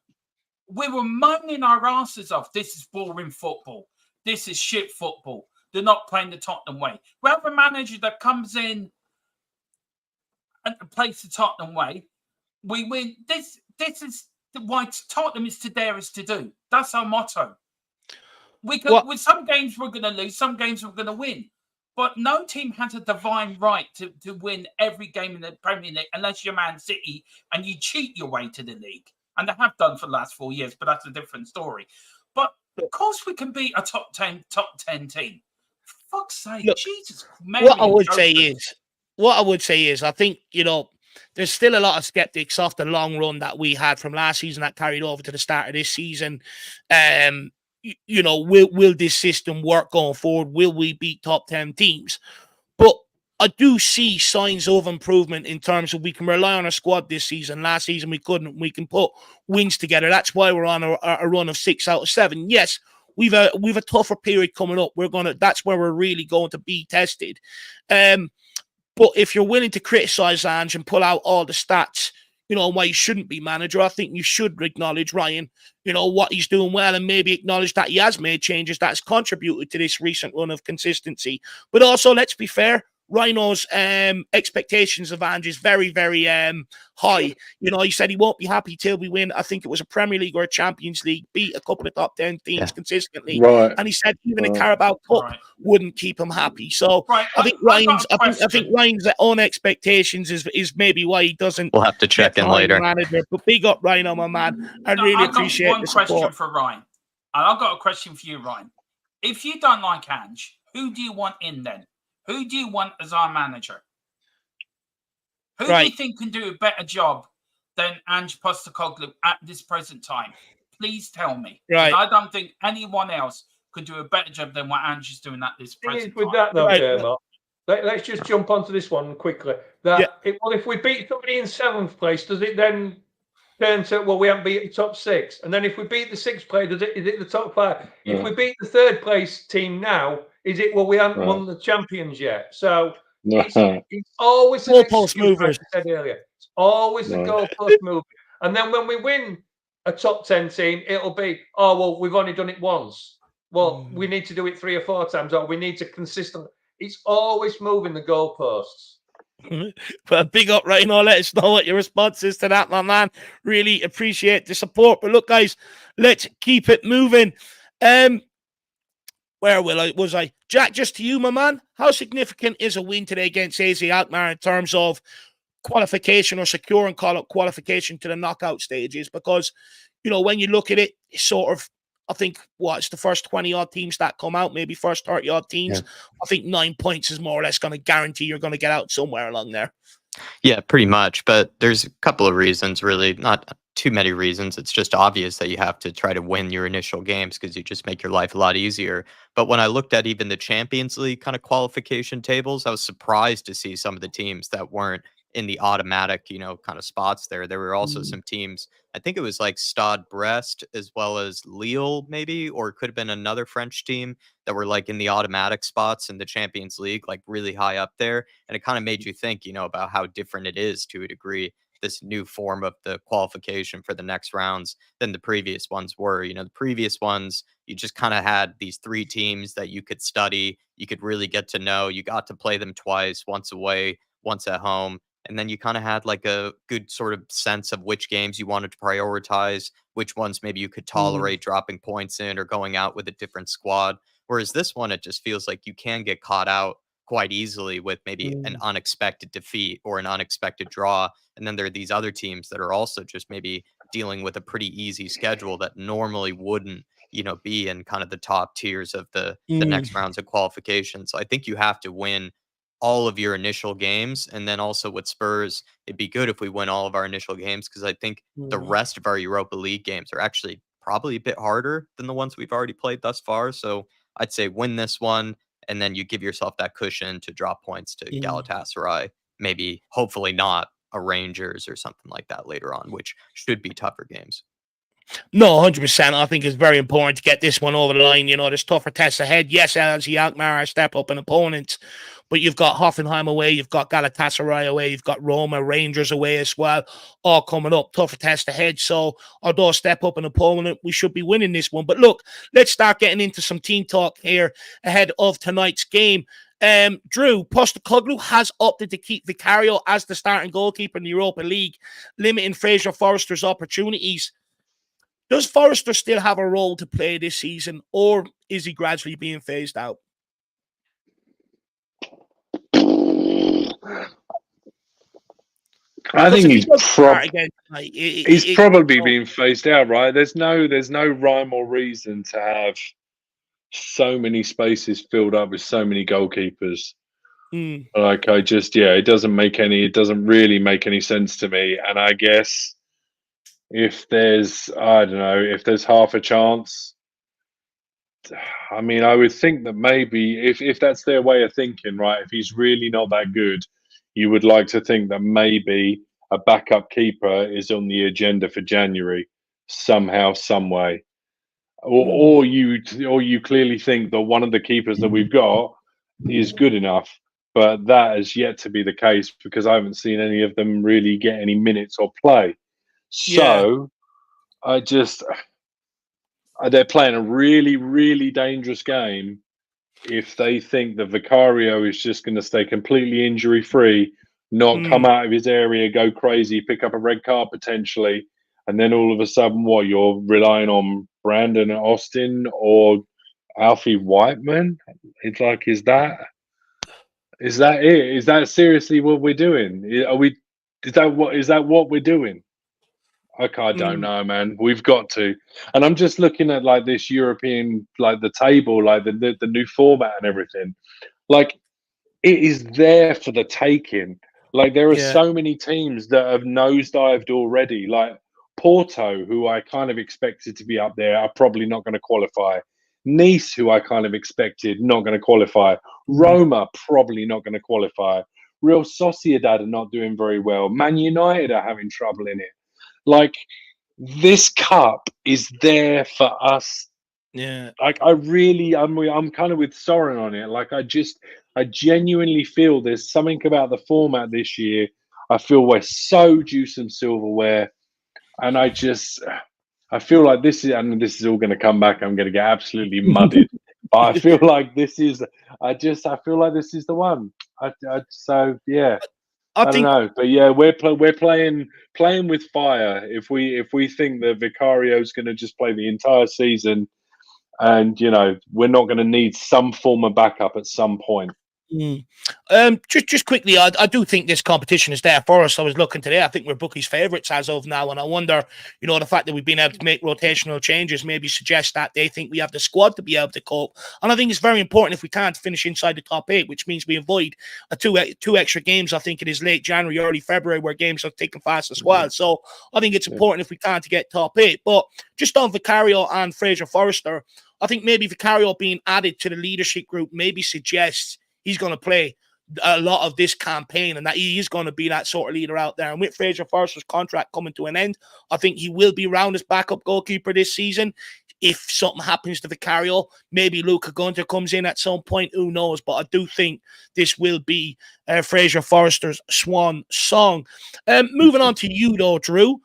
[SPEAKER 5] We were moaning our asses off. This is boring football. This is shit football. They're not playing the Tottenham way. We have a manager that comes in and plays the Tottenham way. We win. This is why Tottenham is to dare us to do. That's our motto. We can, with some games we're going to lose, some games we're going to win. But no team has a divine right to win every game in the Premier League unless you're Man City and you cheat your way to the league. And they have done for the last 4 years, but that's a different story. But of course we can beat a top 10 team. For fuck's sake,
[SPEAKER 1] look,
[SPEAKER 5] Jesus. Mary
[SPEAKER 1] what I would say is, I think, there's still a lot of skeptics off the long run that we had from last season that carried over to the start of this season. Will this system work going forward? Will we beat top 10 teams? But I do see signs of improvement in terms of we can rely on our squad this season. Last season we couldn't. We can put wins together. That's why we're on a run of 6 out of 7. Yes, we've a tougher period coming up. That's where we're really going to be tested. But if you're willing to criticize Ange and pull out all the stats, why he shouldn't be manager, I think you should acknowledge Ryan, what he's doing well, and maybe acknowledge that he has made changes that's contributed to this recent run of consistency. But also, let's be fair, Rhino's expectations of Ange is very, very high. He said he won't be happy till we win. I think it was a Premier League or a Champions League, beat a couple of top 10 teams consistently.
[SPEAKER 3] Right.
[SPEAKER 1] And he said even a Carabao Cup wouldn't keep him happy. So I think Ryan's own expectations is maybe why he doesn't.
[SPEAKER 2] We'll have to check in later.
[SPEAKER 1] Manager. But big up Rhino, my man. I really appreciate
[SPEAKER 5] one
[SPEAKER 1] the
[SPEAKER 5] question
[SPEAKER 1] support.
[SPEAKER 5] for Ryan. And I've got a question for you, Ryan. If you don't like Ange, who do you want in then? Who do you want as our manager? Who do you think can do a better job than Ange Postecoglou at this present time? Please tell me.
[SPEAKER 1] Right.
[SPEAKER 5] I don't think anyone else could do a better job than what Ange is doing at this present time.
[SPEAKER 4] With that, though, Dermot, let's just jump onto this one quickly. If we beat somebody in 7th place, does it then turn to, we haven't beat the top 6? And then if we beat the 6th place, is it the top 5? If we beat the 3rd place team now, is it, we haven't won the champions yet? So it's always an
[SPEAKER 1] goalpost
[SPEAKER 4] movers. I said earlier, it's always a goalpost move. And then when we win a top 10 team, it'll be, we've only done it once. Well, we need to do it 3 or 4 times, or we need to consistently. It's always moving the goalposts.
[SPEAKER 1] But big up right now. Let us know what your response is to that, my man. Really appreciate the support. But look, guys, let's keep it moving. Where was I? Jack, just to you, my man. How significant is a win today against AZ Alkmaar in terms of qualification or securing qualification to the knockout stages? Because, when you look at it, it's sort of, I think, it's the first 20-odd teams that come out, maybe first 30-odd teams. Yeah. I think 9 points is more or less going to guarantee you're going to get out somewhere along there.
[SPEAKER 2] Yeah, pretty much. But there's a couple of reasons, really. Not too many reasons. It's just obvious that you have to try to win your initial games because you just make your life a lot easier. But when I looked at even the Champions League kind of qualification tables, I was surprised to see some of the teams that weren't in the automatic, kind of spots there. There were also some teams, I think it was like Stade Brest as well as Lille, maybe, or it could have been another French team that were like in the automatic spots in the Champions League, like really high up there. And it kind of made you think, about how different it is to a degree, this new form of the qualification for the next rounds than the previous ones were. The previous ones, you just kind of had these 3 teams that you could study, you could really get to know, you got to play them twice, once away, once at home. And then you kind of had like a good sort of sense of which games you wanted to prioritize, which ones maybe you could tolerate dropping points in or going out with a different squad. Whereas this one, it just feels like you can get caught out quite easily with maybe an unexpected defeat or an unexpected draw. And then there are these other teams that are also just maybe dealing with a pretty easy schedule that normally wouldn't, be in kind of the top tiers of the next rounds of qualification. So I think you have to win all of your initial games. And then also with Spurs, it'd be good if we win all of our initial games, because I think the rest of our Europa League games are actually probably a bit harder than the ones we've already played thus far. So I'd say win this one, and then you give yourself that cushion to drop points to Galatasaray, maybe hopefully not a Rangers or something like that later on, which should be tougher games.
[SPEAKER 1] No, 100%. I think it's very important to get this one over the line. There's tougher tests ahead. Yes, LG ALKMAAR are step up in opponents, but you've got Hoffenheim away, you've got Galatasaray away, you've got Roma, Rangers away as well, all coming up. Tougher tests ahead. So, although step up in opponent, we should be winning this one. But look, let's start getting into some team talk here ahead of tonight's game. Drew, Postecoglou has opted to keep Vicario as the starting goalkeeper in the Europa League, limiting Fraser Forrester's opportunities. Does Forrester still have a role to play this season, or is he gradually being phased out?
[SPEAKER 3] I think he's probably
[SPEAKER 1] no.
[SPEAKER 3] being phased out, right? There's no rhyme or reason to have so many spaces filled up with so many goalkeepers. Like, it doesn't really make any sense to me. And I guess if there's half a chance, I mean, I would think that maybe if that's their way of thinking, right, if he's really not that good, you would like to think that maybe a backup keeper is on the agenda for January somehow, some way. Or you clearly think that one of the keepers that we've got is good enough, but that has yet to be the case, because I haven't seen any of them really get any minutes or play. So they're playing a really, really dangerous game if they think that Vicario is just going to stay completely injury free, not come out of his area, go crazy, pick up a red card potentially, and then all of a sudden, you're relying on Brandon Austin or Alfie Whiteman? It's like, is that it? Is that seriously what we're doing? Is that what we're doing? I don't know, man. We've got to. And I'm just looking at like this European, like the table, like the new format and everything. Like, it is there for the taking. Like, there are so many teams that have nosedived already. Like Porto, who I kind of expected to be up there, are probably not going to qualify. Nice, who I kind of expected, not going to qualify. Roma, probably not going to qualify. Real Sociedad are not doing very well. Man United are having trouble in it. Like, this cup is there for us.
[SPEAKER 1] Yeah.
[SPEAKER 3] Like, I'm kind of with Soren on it. Like, I genuinely feel there's something about the format this year. I feel we're so juice and silverware, and I feel like this is all going to come back. I'm going to get absolutely mudded, but I feel like this is the one. I don't know, but yeah, we're playing with fire. If we think that Vicario's going to just play the entire season, and we're not going to need some form of backup at some point.
[SPEAKER 1] Just quickly, I do think this competition is there for us. I was looking today. I think we're bookies' favourites as of now, and I wonder, the fact that we've been able to make rotational changes maybe suggests that they think we have the squad to be able to cope. And I think it's very important if we can't finish inside the top 8, which means we avoid two extra games. I think it is late January, early February, where games are taking fast as well. So I think it's important if we can't to get top 8. But just on Vicario and Fraser Forrester, I think maybe Vicario being added to the leadership group maybe suggests he's going to play a lot of this campaign, and that he is going to be that sort of leader out there. And with Fraser Forrester's contract coming to an end, I think he will be round as backup goalkeeper this season. If something happens to Vicario, maybe Luca Gunter comes in at some point, who knows? But I do think this will be Fraser Forrester's swan song. Moving on to you, though, Drew.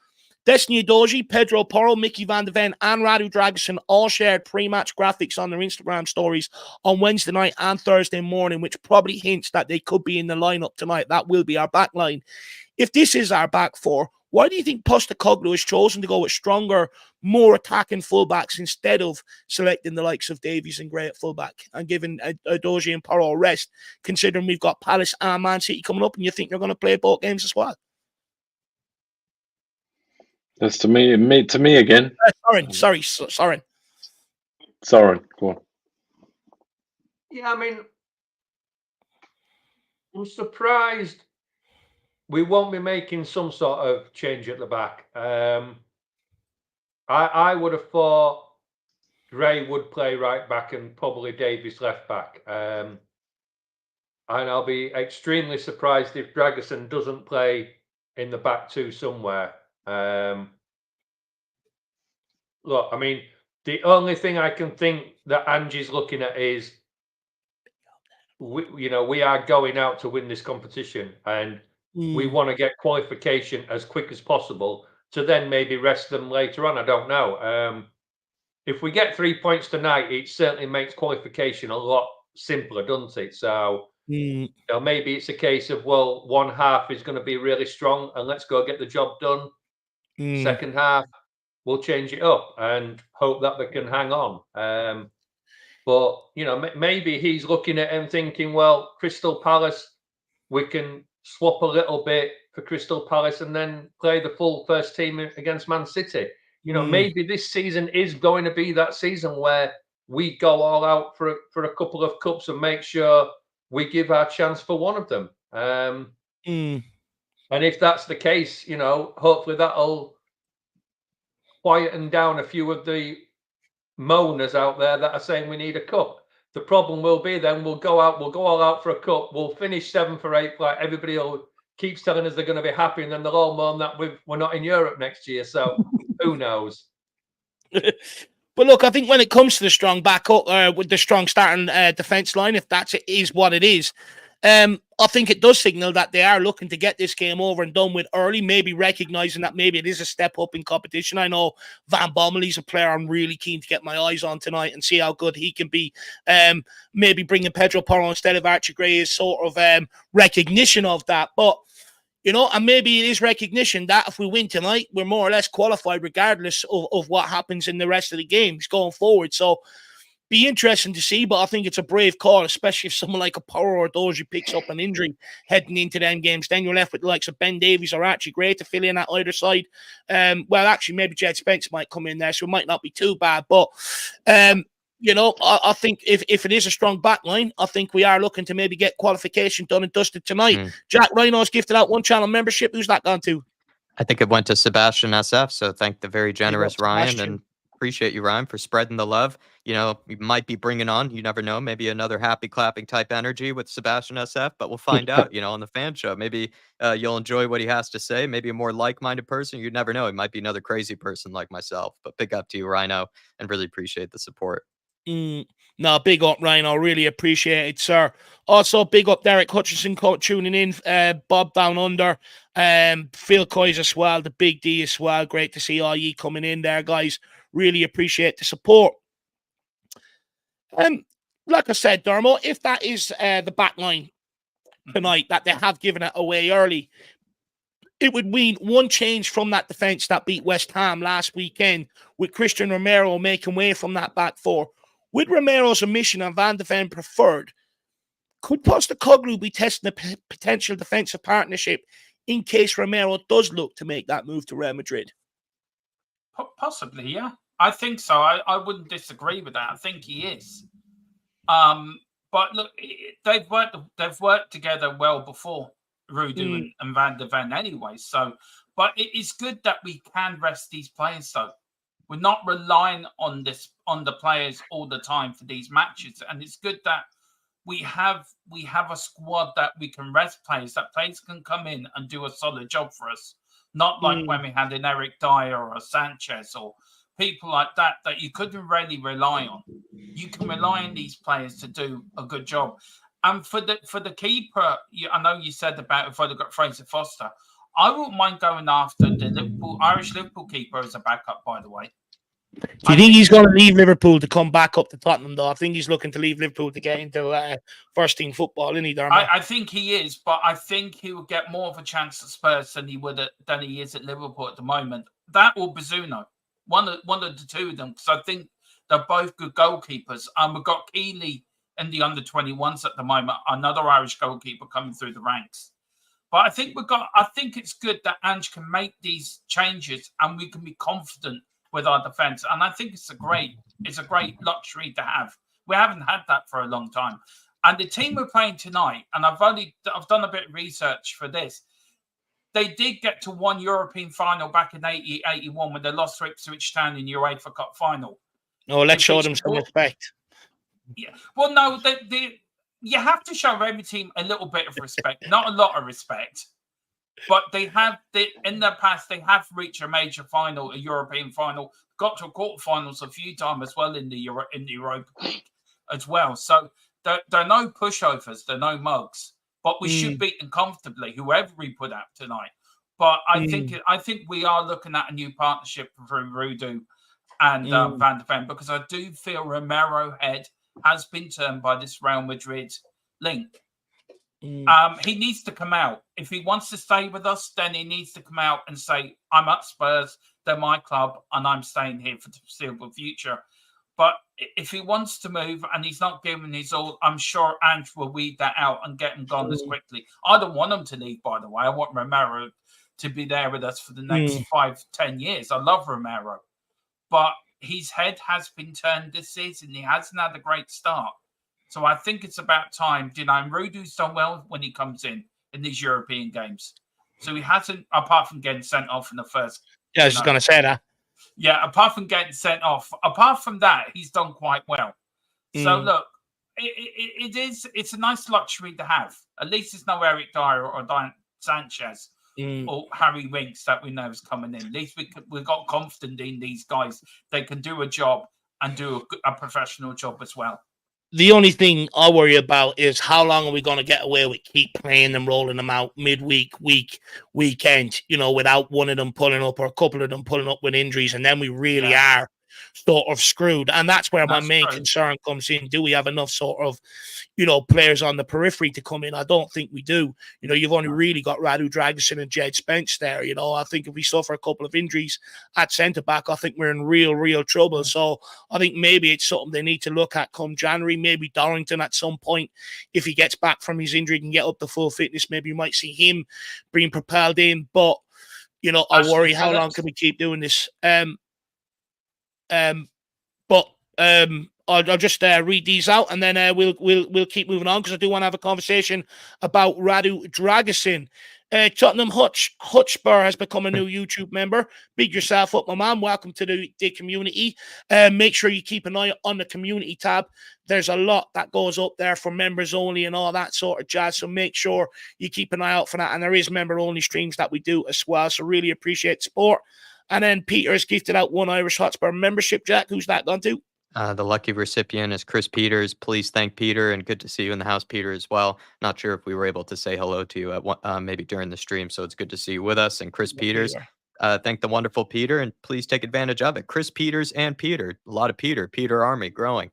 [SPEAKER 1] Destiny Udogie, Pedro Porro, Mickey van de Ven, and Radu Dragusin all shared pre-match graphics on their Instagram stories on Wednesday night and Thursday morning, which probably hints that they could be in the lineup tonight. That will be our back line. If this is our back four, why do you think Postecoglou has chosen to go with stronger, more attacking fullbacks instead of selecting the likes of Davies and Gray at fullback and giving Udogie and Porro a rest, considering we've got Palace and Man City coming up and you think they're going to play both games as well?
[SPEAKER 3] That's to me again.
[SPEAKER 1] Soren.
[SPEAKER 3] Sorry, go on.
[SPEAKER 4] Yeah, I mean, I'm surprised we won't be making some sort of change at the back. I would have thought Gray would play right back and probably Davies left back. And I'll be extremely surprised if Dragusin doesn't play in the back two somewhere. Look, I mean, the only thing I can think that Angie's looking at is, we are going out to win this competition, and we want to get qualification as quick as possible to then maybe rest them later on. I don't know. If we get 3 points tonight, it certainly makes qualification a lot simpler, doesn't it? So maybe it's a case of, well, one half is going to be really strong and let's go get the job done. Second half, we'll change it up and hope that they can hang on. But, maybe he's looking at him thinking, well, Crystal Palace, we can swap a little bit for Crystal Palace and then play the full first team against Man City. Maybe this season is going to be that season where we go all out for a couple of cups and make sure we give our chance for one of them. And if that's the case, hopefully that'll quieten down a few of the moaners out there that are saying we need a cup. The problem will be then we'll go all out for a cup. We'll finish 7th or 8th. Like everybody keeps telling us they're going to be happy, and then they'll all moan that we're not in Europe next year. So who knows?
[SPEAKER 1] But look, I think when it comes to the strong backup, with the strong starting defense line, if that is what it is, I think it does signal that they are looking to get this game over and done with early, maybe recognizing that maybe it is a step up in competition. I know Van Bommel's a player I'm really keen to get my eyes on tonight and see how good he can be. Maybe bringing Pedro Porro instead of Archie Gray is sort of recognition of that. But, and maybe it is recognition that if we win tonight, we're more or less qualified regardless of what happens in the rest of the games going forward. So, be interesting to see, but I think it's a brave call, especially if someone like a Porro or Dozier picks up an injury heading into them games. Then you're left with the likes of Ben Davies or Archie Gray to fill in at either side. Well, actually, maybe Jed Spence might come in there, so it might not be too bad. But, I think if it is a strong back line, I think we are looking to maybe get qualification done and dusted tonight. Jack Rhino's gifted out one channel membership. Who's that gone to?
[SPEAKER 2] I think it went to Sebastian SF, so thank the very generous Ryan, and appreciate you, Ryan, for spreading the love. You might be bringing on, you never know, maybe another happy clapping type energy with Sebastian SF, but we'll find out, on the fan show. Maybe you'll enjoy what he has to say. Maybe a more like-minded person. You never know. He might be another crazy person like myself. But big up to you, Rhino, and really appreciate the support.
[SPEAKER 1] No, big up, Rhino. Really appreciate it, sir. Also, big up Derek Hutchinson tuning in. Bob Down Under. Phil Coyes as well. The Big D as well. Great to see all ye coming in there, guys. Really appreciate the support. Like I said, Dermo, if that is the back line tonight, that they have given it away early, it would mean one change from that defence that beat West Ham last weekend, with Christian Romero making way from that back four. With Romero's omission and Van de Ven preferred, could Postecoglou be testing a potential defensive partnership in case Romero does look to make that move to Real Madrid?
[SPEAKER 5] Possibly, yeah. I think so. I wouldn't disagree with that. I think he is. But look, they've worked together well before, Radu and Van de Ven anyway. So, but it is good that we can rest these players. So we're not relying on the players all the time for these matches, and it's good that we have a squad that we can rest players. That players can come in and do a solid job for us. Not like when we had an Eric Dyer or a Sanchez or people like that you couldn't really rely on. You can rely on these players to do a good job. And for the keeper, I know you said about if I'd got Fraser Foster, I wouldn't mind going after the Irish Liverpool keeper as a backup, by the way.
[SPEAKER 1] Do you think he's going to leave Liverpool to come back up to Tottenham, though? I think he's looking to leave Liverpool to get into first team football, isn't he, Dermot?
[SPEAKER 5] I think he is, but I think he will get more of a chance at Spurs than he is at Liverpool at the moment. That or Bazzuno, one of the two of them, because I think they're both good goalkeepers. We've got Keeley in the under-21s at the moment, another Irish goalkeeper coming through the ranks. But I think it's good that Ange can make these changes and we can be confident with our defence. And I think it's a great luxury to have. We haven't had that for a long time. And the team we're playing tonight, and I've done a bit of research for this. They did get to one European final back in 80-81 when they lost to Ipswich Town in UEFA Cup final.
[SPEAKER 1] Oh, let's show them some respect.
[SPEAKER 5] Yeah. Well, no, you have to show every team a little bit of respect, not a lot of respect. But in the past, they have reached a major final, a European final, got to quarterfinals a few times as well in the Europa League as well. So they're no pushovers, they're no mugs. But we should beat them comfortably, whoever we put out tonight. But I think we are looking at a new partnership for Radu and Van de Ven, because I do feel Romero head has been turned by this Real Madrid link. He needs to come out. If he wants to stay with us, then he needs to come out and say, I'm at Spurs, they're my club, and I'm staying here for the foreseeable future. But if he wants to move and he's not giving his all, I'm sure Ange will weed that out and get him gone as quickly. I don't want him to leave, by the way. I want Romero to be there with us for the next 5-10 years. I love Romero. But his head has been turned this season. He hasn't had a great start. So I think it's about time. And Rudu's done well when he comes in these European games. So he hasn't, apart from getting sent off in the first.
[SPEAKER 1] Yeah, I was just going to say that.
[SPEAKER 5] Yeah, apart from getting sent off. Apart from that, he's done quite well. So look, it's a nice luxury to have. At least it's no Eric Dyer or Diane Sanchez or Harry Winks that we know is coming in. At least we've got confidence in these guys. They can do a job and do a professional job as well.
[SPEAKER 1] The only thing I worry about is how long are we going to get away with keep playing them, rolling them out midweek, weekend, without one of them pulling up or a couple of them pulling up with injuries, and then we really are sort of screwed. And that's where my main concern comes in. Do we have enough sort of, players on the periphery to come in? I don't think we do. You've only really got Radu Dragusin and Jed Spence there. I think if we suffer a couple of injuries at centre-back, I think we're in real trouble. So I think maybe it's something they need to look at come January. Maybe Dorrington at some point, if he gets back from his injury, can get up to full fitness. Maybe you might see him being propelled in. But, I worry how long can we keep doing this? I'll just read these out, and then we'll keep moving on, because I do want to have a conversation about Radu Dragusin. Tottenham HOTSPUR has become a new YouTube member. Big yourself up, my man. Welcome to the community. Make sure you keep an eye on the community tab. There's a lot that goes up there for members only and all that sort of jazz. So make sure you keep an eye out for that. And there is member only streams that we do as well. So really appreciate the support. And then Peter has gifted out one Irish Hotspur membership. Jack, who's that gone to?
[SPEAKER 2] The lucky recipient is Chris Peters. Please thank Peter, and good to see you in the house, Peter, as well. Not sure if we were able to say hello to you at maybe during the stream, so it's good to see you with us. And Chris Peters, thank the wonderful Peter, and please take advantage of it. Chris Peters and Peter. A lot of Peter Army growing.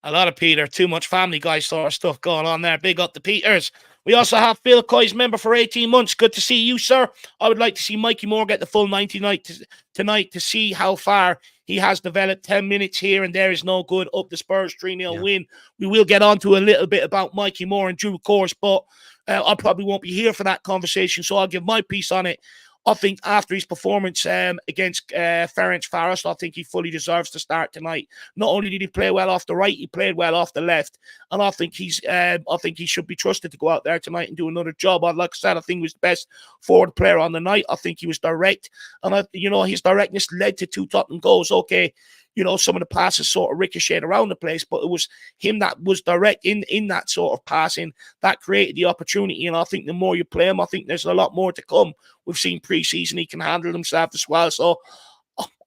[SPEAKER 1] A lot of Peter. Too much Family Guy sort of stuff going on there. Big up the Peters. We also have Phil Coy's member for 18 months. Good to see you, sir. I would like to see Mikey Moore get the full 90 tonight to see how far he has developed. 10 minutes here and there is no good. Up the Spurs 3-0 win. We will get on to a little bit about Mikey Moore in due course, but I probably won't be here for that conversation, so I'll give my piece on it. I think after his performance against Ferencváros, I think he fully deserves to start tonight. Not only did he play well off the right, he played well off the left, and I think he should be trusted to go out there tonight and do another job. Like I said, I think he was the best forward player on the night. I think he was direct, and his directness led to 2 Tottenham goals. Okay. Some of the passes sort of ricocheted around the place, but it was him that was direct in that sort of passing that created the opportunity. And I think the more you play him, I think there's a lot more to come. We've seen pre-season, he can handle himself as well. So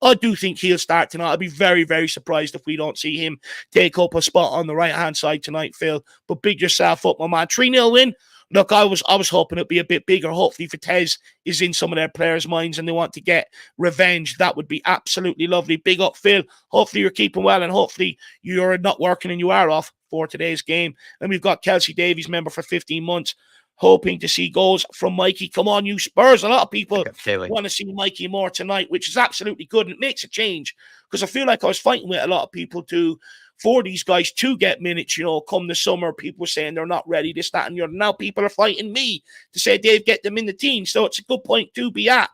[SPEAKER 1] I do think he'll start tonight. I'd be very, very surprised if we don't see him take up a spot on the right-hand side tonight, Phil. But big yourself up, my man. 3-0 win. Look, I was hoping it'd be a bit bigger. Hopefully, Vitesse is in some of their players' minds and they want to get revenge. That would be absolutely lovely. Big up, Phil. Hopefully, you're keeping well, and hopefully, you're not working and you are off for today's game. And we've got Kelsey Davies, member for 15 months, hoping to see goals from Mikey. Come on, you Spurs. A lot of people want to see Mikey Moore tonight, which is absolutely good. And it makes a change, because I feel like I was fighting with a lot of people to for these guys to get minutes, you know, come the summer. People were saying they're not ready, this, that, and the other. Now people are fighting me to say, Dave, get them in the team. So it's a good point to be at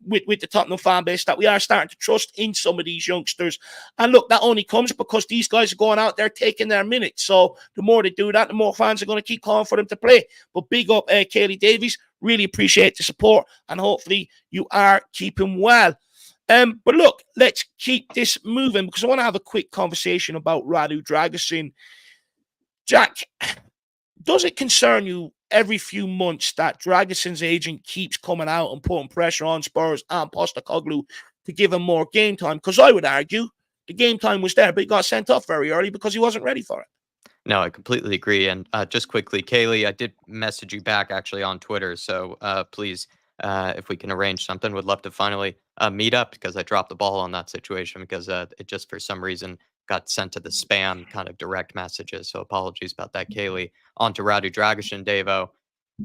[SPEAKER 1] with the Tottenham fan base, that we are starting to trust in some of these youngsters. And look, that only comes because these guys are going out there taking their minutes. So the more they do that, the more fans are going to keep calling for them to play. But big up, Kaylee Davies. Really appreciate the support, and hopefully you are keeping well. But look, let's keep this moving, because I want to have a quick conversation about Radu Dragusin. Jack, does it concern you every few months that Dragusin's agent keeps coming out and putting pressure on Spurs and Postecoglou to give him more game time? Because I would argue the game time was there, but he got sent off very early because he wasn't ready for it.
[SPEAKER 2] No, I completely agree. And just quickly, Kaylee, I did message you back actually on Twitter. So please, if we can arrange something, would love to finally meet up, because I dropped the ball on that situation, because it just for some reason got sent to the spam kind of direct messages. So apologies about that, Kaylee. On to Radu Dragusin, Davo.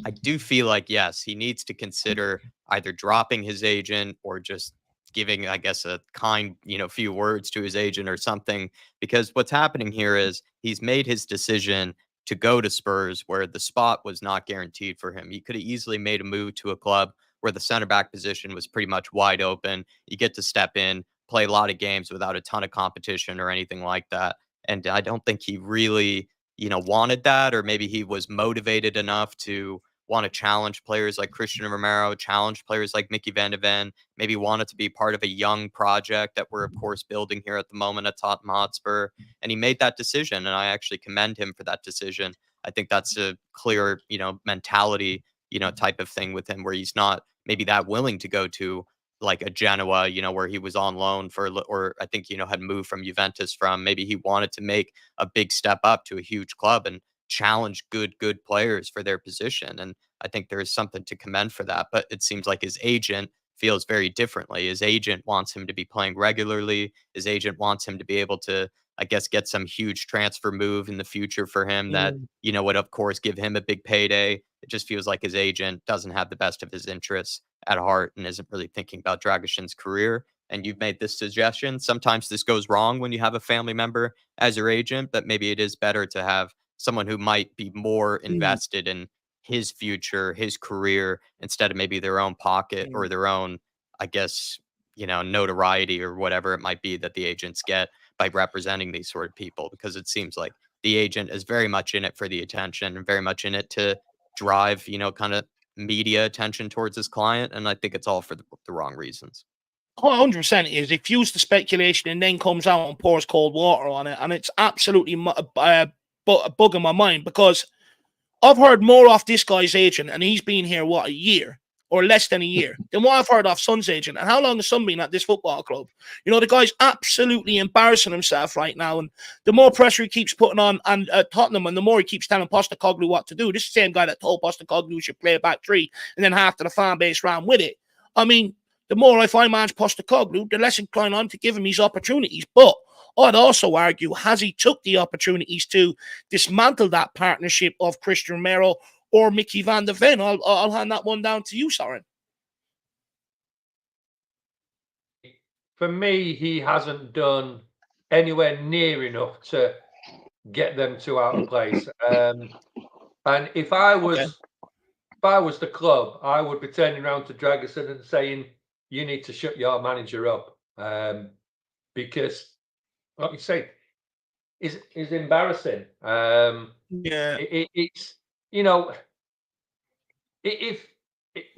[SPEAKER 2] I do feel like, yes, he needs to consider either dropping his agent or just giving, I guess, a kind, few words to his agent or something, because what's happening here is he's made his decision to go to Spurs, where the spot was not guaranteed for him. He could have easily made a move to a club where the center back position was pretty much wide open. You get to step in, play a lot of games without a ton of competition or anything like that. And I don't think he really, wanted that, or maybe he was motivated enough to want to challenge players like Christian Romero, challenge players like Mickey van de Ven, maybe wanted to be part of a young project that we're, of course, building here at the moment at Tottenham Hotspur. And he made that decision, and I actually commend him for that decision. I think that's a clear, mentality, type of thing with him, where he's not maybe that willing to go to like a Genoa, where he was on loan for, or I think, had moved from Juventus from. Maybe he wanted to make a big step up to a huge club and challenge good players for their position. And I think there is something to commend for that. But it seems like his agent feels very differently. His agent wants him to be playing regularly. His agent wants him to be able to, I guess, get some huge transfer move in the future for him that, would, of course, give him a big payday. It just feels like his agent doesn't have the best of his interests at heart and isn't really thinking about Dragusin's career. And you've made this suggestion. Sometimes this goes wrong when you have a family member as your agent, but maybe it is better to have someone who might be more invested in his future, his career, instead of maybe their own pocket or their own, I guess, notoriety or whatever it might be that the agents get by representing these sort of people. Because it seems like the agent is very much in it for the attention and very much in it to drive, kind of media attention towards his client. And I think it's all for the wrong reasons.
[SPEAKER 1] 100% is. He fuels the speculation and then comes out and pours cold water on it. And it's absolutely bugging my mind, because I've heard more off this guy's agent, and he's been here, a year or less than a year, than what I've heard off Son's agent. And how long has Son been at this football club? The guy's absolutely embarrassing himself right now. And the more pressure he keeps putting on and Tottenham, and the more he keeps telling Postecoglou what to do. This is the same guy that told Postecoglou he should play a back three, and then half of the fan base ran with it. I mean, the more I find man's Postecoglou, the less inclined I'm to give him these opportunities. But I'd also argue, has he took the opportunities to dismantle that partnership of Christian Romero or Mickey van de Ven? I'll hand that one down to you, Soren.
[SPEAKER 4] For me, he hasn't done anywhere near enough to get them two out of place. And if I was the club, I would be turning around to Dragusin and saying, you need to shut your manager up. Because, like you say, is embarrassing. It's if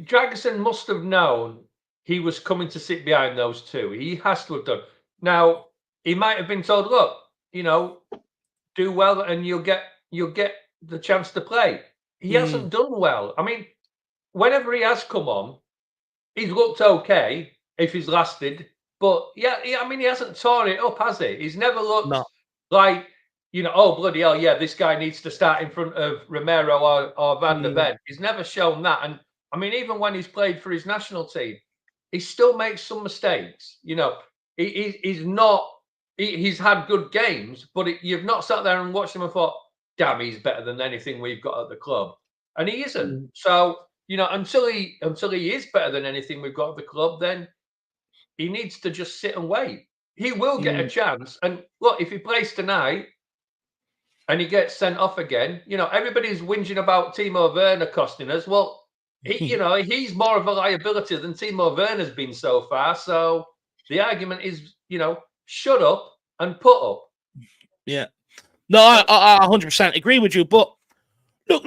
[SPEAKER 4] Dragusin must have known he was coming to sit behind those two. He has to have done. Now he might have been told, look, do well and you'll get the chance to play. He hasn't done well. I mean, whenever he has come on, he's looked okay if he's lasted. But he hasn't torn it up, has he? He's never looked like, oh, bloody hell, yeah, this guy needs to start in front of Romero or Van de Ven. He's never shown that. And I mean, even when he's played for his national team, he still makes some mistakes. He's had good games, but you've not sat there and watched him and thought, damn, he's better than anything we've got at the club. And he isn't. So, until he is better than anything we've got at the club, then he needs to just sit and wait. he will get a chance. And look, if he plays tonight and he gets sent off again, everybody's whinging about Timo Werner costing us. Well, he's more of a liability than Timo Werner's been so far. So the argument is, shut up and put up.
[SPEAKER 1] Yeah. No, I 100% agree with you. But look,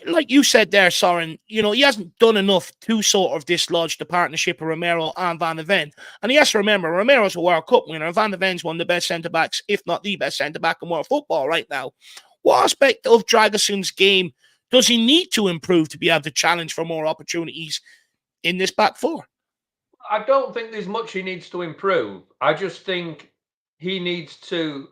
[SPEAKER 1] like you said there, Soren, he hasn't done enough to sort of dislodge the partnership of Romero and Van de Ven. And he has to remember, Romero's a World Cup winner, and Van de Ven's one of the best centre-backs, if not the best centre-back in world football right now. What aspect of Dragusin's game does he need to improve to be able to challenge for more opportunities in this back four?
[SPEAKER 4] I don't think there's much he needs to improve. I just think he needs to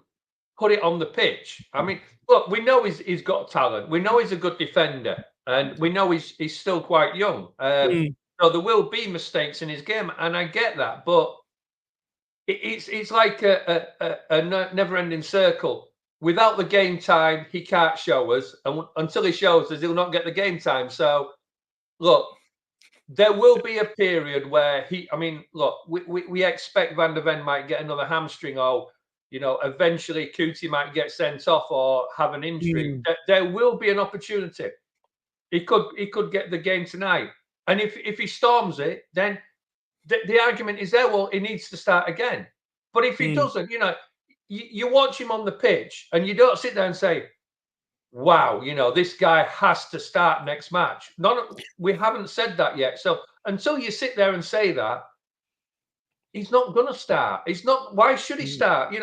[SPEAKER 4] put it on the pitch. I mean, look, we know he's got talent. We know he's a good defender, and we know he's still quite young. So there will be mistakes in his game, and I get that. But it's like a never-ending circle. Without the game time, he can't show us, and until he shows us, he'll not get the game time. So, look, there will be a period where we expect Van de Ven might get another hamstring, or eventually Kuti might get sent off or have an injury. There will be an opportunity. He could get the game tonight, and if he storms it, then the argument is there. Well, he needs to start again. But if he doesn't, you watch him on the pitch, and you don't sit there and say, wow, this guy has to start next match. We haven't said that yet. So until you sit there and say that, he's not going to start. He's not. Why should he start?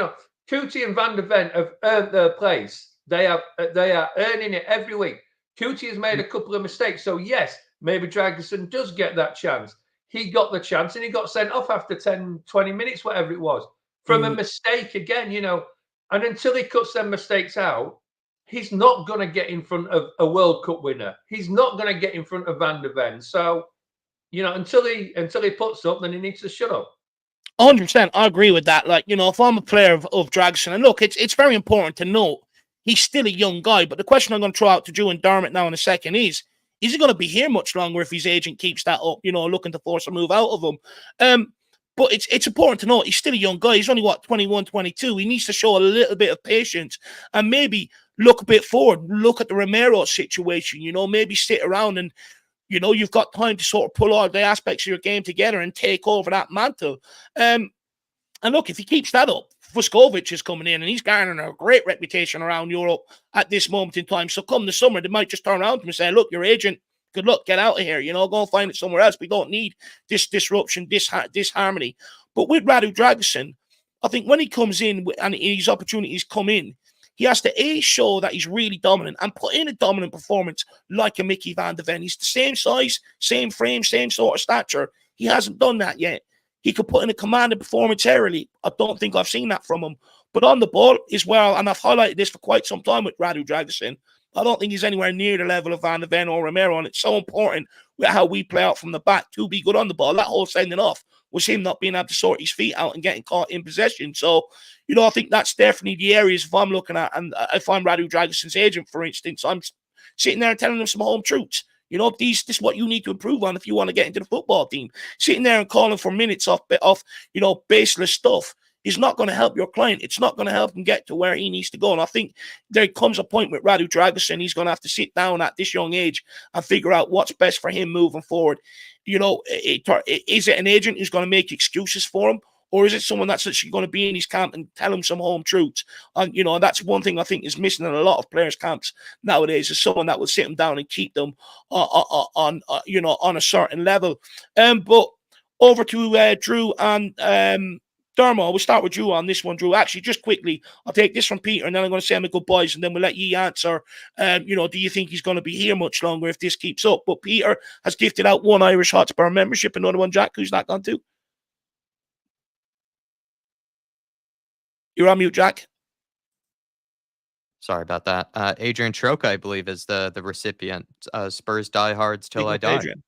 [SPEAKER 4] Kuti and Van de Ven have earned their place. They are earning it every week. Kuti has made a couple of mistakes. So yes, maybe Dragusin does get that chance. He got the chance and he got sent off after 10, 20 minutes, whatever it was, from a mistake again, And until he cuts them mistakes out, he's not going to get in front of a World Cup winner. He's not going to get in front of Van de Ven. So, until he puts up, then he needs to shut up.
[SPEAKER 1] 100%. I agree with that. Like, if I'm a player of Dragusin, and look, it's very important to note he's still a young guy. But the question I'm going to throw out to Drew and Dermot now in a second is he going to be here much longer if his agent keeps that up, looking to force a move out of him? But it's important to note he's still a young guy. He's only, 21, 22. He needs to show a little bit of patience and maybe look a bit forward. Look at the Romero situation, maybe sit around and, you've got time to sort of pull all the aspects of your game together and take over that mantle. And look, if he keeps that up, Vuskovic is coming in and he's garnering a great reputation around Europe at this moment in time. So come the summer, they might just turn around to him and say, look, your agent, good luck, get out of here, go and find it somewhere else. We don't need this disruption, this harmony. But with Radu Dragusin, I think when he comes in and his opportunities come in, he has to show that he's really dominant and put in a dominant performance like a Mickey Van de Ven. He's the same size, same frame, same sort of stature. He hasn't done that yet. He could put in a commanding performance early. I don't think I've seen that from him. But on the ball as well, and I've highlighted this for quite some time with Radu Dragusin, I don't think he's anywhere near the level of Van de Ven or Romero, and it's so important with how we play out from the back to be good on the ball. That whole sending off was him not being able to sort his feet out and getting caught in possession. So, I think that's definitely the areas if I'm looking at, and if I'm Radu Dragusin's agent, for instance, I'm sitting there and telling him some home truths. This is what you need to improve on if you want to get into the football team. Sitting there and calling for minutes off baseless stuff is not going to help your client. It's not going to help him get to where he needs to go. And I think there comes a point with Radu Dragusin, he's going to have to sit down at this young age and figure out what's best for him moving forward. Is it an agent who's going to make excuses for him? Or is it someone that's actually going to be in his camp and tell him some home truths? And, that's one thing I think is missing in a lot of players' camps nowadays, is someone that will sit them down and keep them on a certain level. But over to Drew and Dermo, we'll start with Drew on this one, Drew. Actually, just quickly, I'll take this from Peter, and then I'm going to say my goodbyes, and then we'll let you answer. Do you think he's going to be here much longer if this keeps up? But Peter has gifted out one Irish Hotspur membership, another one, Jack. Who's that gone to? You're on mute, Jack.
[SPEAKER 2] Sorry about that. Adrian Troca, I believe, is the recipient. Spurs diehards till I die.
[SPEAKER 1] Adrian.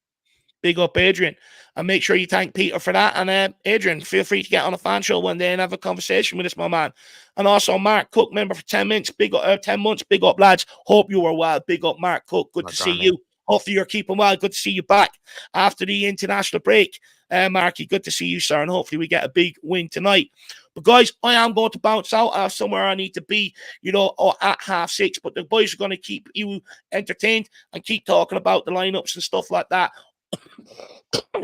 [SPEAKER 1] Big up, Adrian. And make sure you thank Peter for that. And Adrian, feel free to get on a fan show one day and have a conversation with us, my man. And also Mark Cook, member for 10 months. Big up, 10 months. Big up, lads. Hope you are well. Big up, Mark Cook. Good to see you. Hopefully you're keeping well. Good to see you back after the international break. Marky, good to see you, sir. And hopefully we get a big win tonight. But guys, I am going to bounce out. Somewhere I need to be, you know, or at 6:30. But the boys are going to keep you entertained and keep talking about the lineups and stuff like that.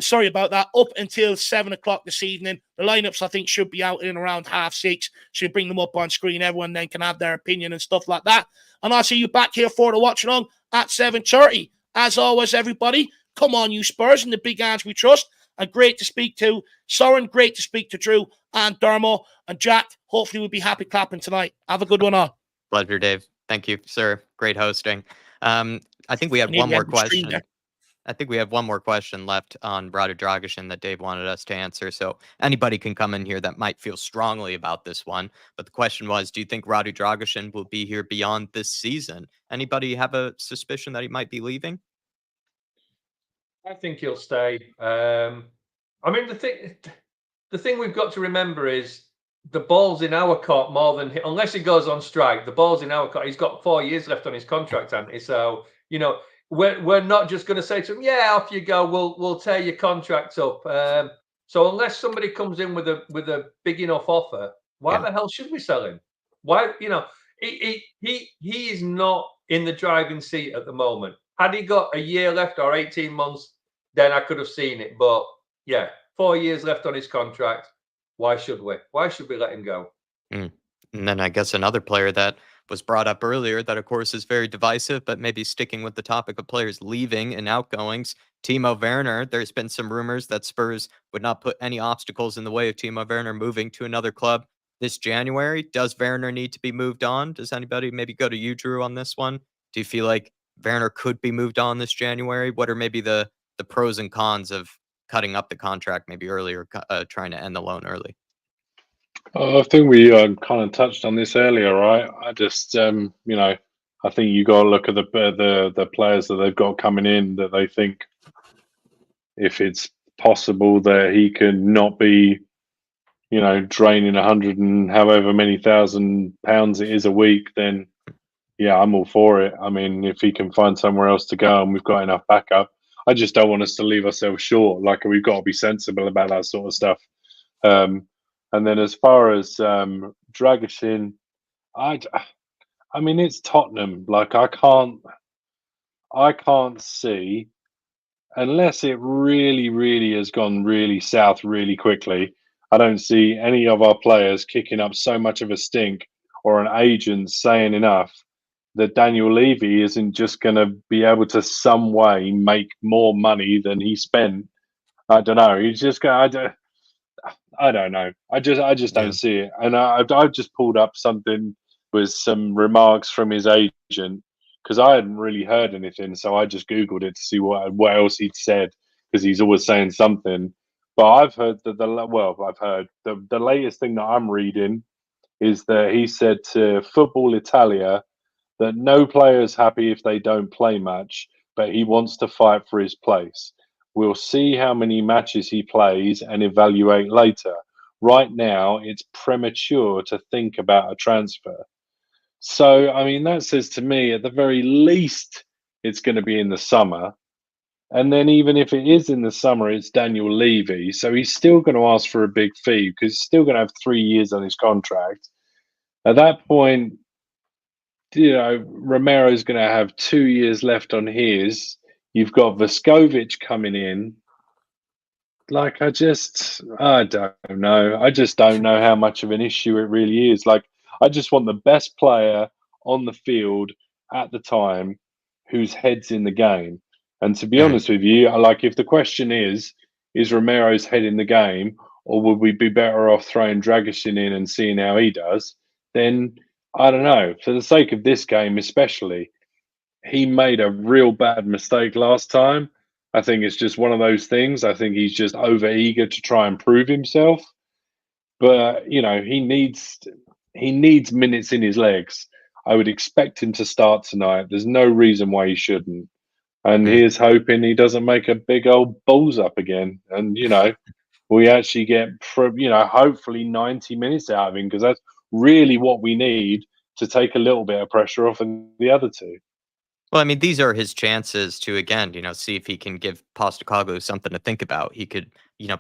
[SPEAKER 1] Sorry about that. Up until 7 o'clock this evening. The lineups, I think, should be out in around 6:30. Should bring them up on screen. Everyone then can have their opinion and stuff like that. And I'll see you back here for the watch along at 7:30. As always, everybody, come on, you Spurs, and the big hands we trust. And great to speak to Soren, great to speak to Drew and Dermo and Jack. Hopefully, we'll be happy clapping tonight. Have a good one all.
[SPEAKER 2] Pleasure, Dave. Thank you, sir. Great hosting. I think we have one more question. I think we have one more question left on Radu Dragusin that Dave wanted us to answer. So anybody can come in here that might feel strongly about this one. But the question was, do you think Radu Dragusin will be here beyond this season? Anybody have a suspicion that he might be leaving?
[SPEAKER 4] I think he'll stay. I mean, the thing we've got to remember is the ball's in our court more than unless he goes on strike. The ball's in our court. He's got 4 years left on his contract, hasn't he? So you know. We're not just going to say to him, yeah, off you go. We'll tear your contract up. So unless somebody comes in with a big enough offer, why the hell should we sell him? Why, you know, he is not in the driving seat at the moment. Had he got a year left or 18 months, then I could have seen it. But yeah, 4 years left on his contract. Why should we? Why should we let him go?
[SPEAKER 2] And then I guess another player that was brought up earlier that, of course, is very divisive, but maybe sticking with the topic of players leaving and outgoings, Timo Werner. There's been some rumors that Spurs would not put any obstacles in the way of Timo Werner moving to another club this January. Does Werner need to be moved on? Does anybody maybe go to you, Drew, on this one? Do you feel like Werner could be moved on this January? What are maybe the pros and cons of cutting up the contract maybe earlier, trying to end the loan early?
[SPEAKER 3] I think we kind of touched on this earlier, right? I just, you know, I think you got to look at the players that they've got coming in that they think if it's possible that he can not be, you know, draining 100 and however many £1,000 it is a week, then yeah, I'm all for it. I mean, if he can find somewhere else to go and we've got enough backup, I just don't want us to leave ourselves short. Like, we've got to be sensible about that sort of stuff. And then as far as Dragusin, I mean, it's Tottenham. Like, I can't see, unless it really has gone really south really quickly, I don't see any of our players kicking up so much of a stink or an agent saying enough that Daniel Levy isn't just going to be able to some way make more money than he spent. I don't know. He's just going to... I don't know. I just don't see it. And I've just pulled up something with some remarks from his agent because I hadn't really heard anything. So I just Googled it to see what else he'd said, because he's always saying something. But I've heard that the latest thing that I'm reading is that he said to Football Italia that no player is happy if they don't play much, but he wants to fight for his place. We'll see how many matches he plays and evaluate later. Right now, it's premature to think about a transfer. So, I mean, that says to me, at the very least, it's going to be in the summer. And then even if it is in the summer, it's Daniel Levy. So he's still going to ask for a big fee because he's still going to have 3 years on his contract. At that point, you know, Romero's going to have 2 years left on his. You've got Vescovic coming in. Like, I don't know. I just don't know how much of an issue it really is. Like, I just want the best player on the field at the time whose head's in the game. And to be honest with you, like, if the question is Romero's head in the game, or would we be better off throwing Dragusin in and seeing how he does? Then I don't know. For the sake of this game, especially, he made a real bad mistake last time. I think it's just one of those things. I think he's just over eager to try and prove himself. But, you know, he needs minutes in his legs. I would expect him to start tonight. There's no reason why he shouldn't. And here's hoping he doesn't make a big old balls up again. And, you know, we actually get, hopefully 90 minutes out of him, because that's really what we need to take a little bit of pressure off of the other two.
[SPEAKER 2] Well, I mean, these are his chances to, again, see if he can give Postecoglou something to think about. He could,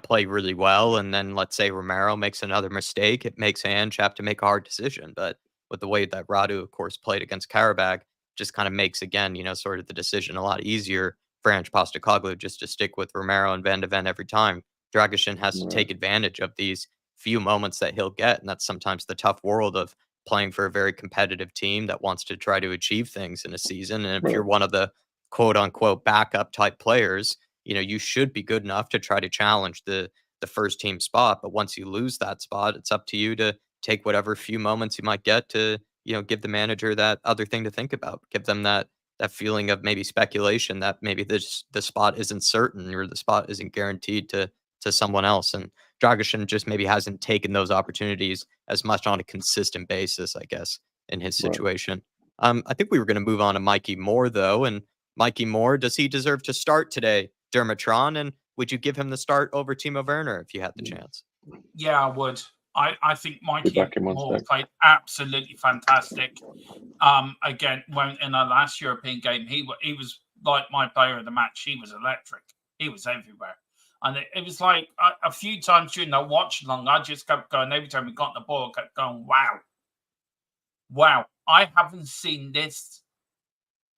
[SPEAKER 2] play really well, and then let's say Romero makes another mistake. It makes Ange have to make a hard decision. But with the way that Radu, of course, played against Karabakh, just kind of makes, again, sort of the decision a lot easier for Ange Postecoglou just to stick with Romero and Van de Ven every time. Dragusin has to take advantage of these few moments that he'll get, and that's sometimes the tough world of playing for a very competitive team that wants to try to achieve things in a season. And if you're one of the quote unquote backup type players, you should be good enough to try to challenge the first team spot. But once you lose that spot, it's up to you to take whatever few moments you might get to, give the manager that other thing to think about, give them that feeling of maybe speculation that maybe the spot isn't certain or the spot isn't guaranteed to someone else. And Dragusin just maybe hasn't taken those opportunities as much on a consistent basis, I guess, in his situation. I think we were going to move on to Mikey Moore, though. And Mikey Moore, does he deserve to start today, Dermotron? And would you give him the start over Timo Werner if you had the chance?
[SPEAKER 5] Yeah, I would. I think Mikey Moore played absolutely fantastic. Again, when in our last European game, he was like my player of the match. He was electric. He was everywhere. And it was like a few times during the watch along, I just kept going, every time we got the ball, I kept going, wow. I haven't seen this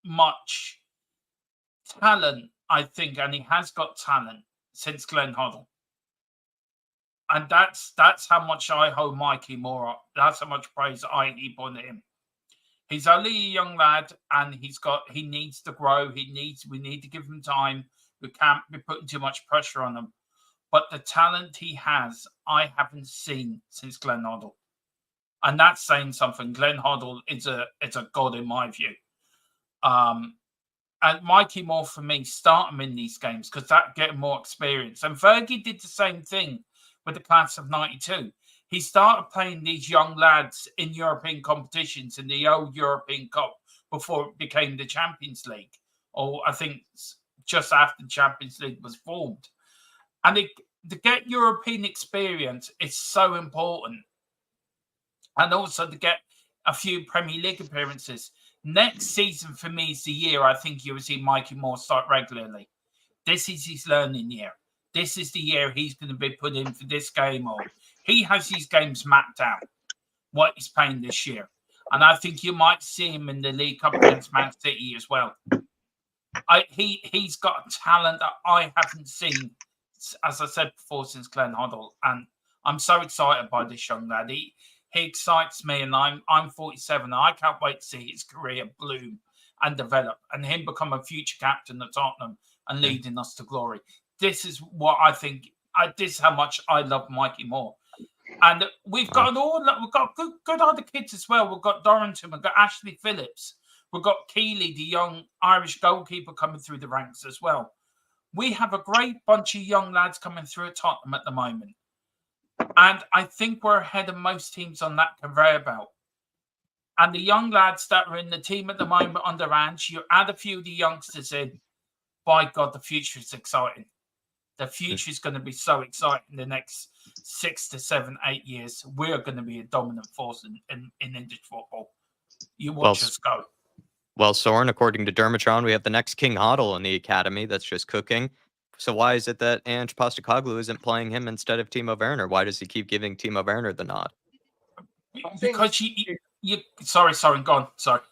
[SPEAKER 5] much talent, I think, and he has got talent since Glenn Hoddle. And that's how much I hold Mikey Moore up. That's how much praise I heap on him. He's only a young lad, and he needs to grow. We need to give him time. We can't be putting too much pressure on him. But the talent he has, I haven't seen since Glenn Hoddle. And that's saying something. Glenn Hoddle is a god in my view. And Mikey Moore, for me, start him in these games because that get him more experience. And Fergie did the same thing with the class of 92. He started playing these young lads in European competitions in the old European Cup before it became the Champions League. Or I think just after the Champions League was formed. And to get European experience is so important. And also to get a few Premier League appearances. Next season for me is the year I think you will see Mikey Moore start regularly. This is his learning year. This is the year he's going to be put in for this game. Or he has these games mapped out, what he's playing this year. And I think you might see him in the League Cup against Man City as well. He's got a talent that I haven't seen, as I said before, since Glenn Hoddle. And I'm so excited by this young lad. He excites me, and I'm 47. And I can't wait to see his career bloom and develop, and him become a future captain at Tottenham and leading us to glory. This is what I think. This is how much I love Mikey Moore. And we've got good other kids as well. We've got Dorrington, we've got Ashley Phillips. We've got Keeley, the young Irish goalkeeper, coming through the ranks as well. We have a great bunch of young lads coming through at Tottenham at the moment. And I think we're ahead of most teams on that conveyor belt. And the young lads that are in the team at the moment under Ange, you add a few of the youngsters in, by God, the future is exciting. The future is going to be so exciting in the next 6 to 7, 8 years. We're going to be a dominant force in English football. You watch us go.
[SPEAKER 2] Well, Soren, according to Dermotron, we have the next King Hoddle in the academy that's just cooking. So why is it that Ange Postecoglou isn't playing him instead of Timo Werner? Why does he keep giving Timo Werner the nod?
[SPEAKER 5] Because sorry, Soren, go on. Sorry.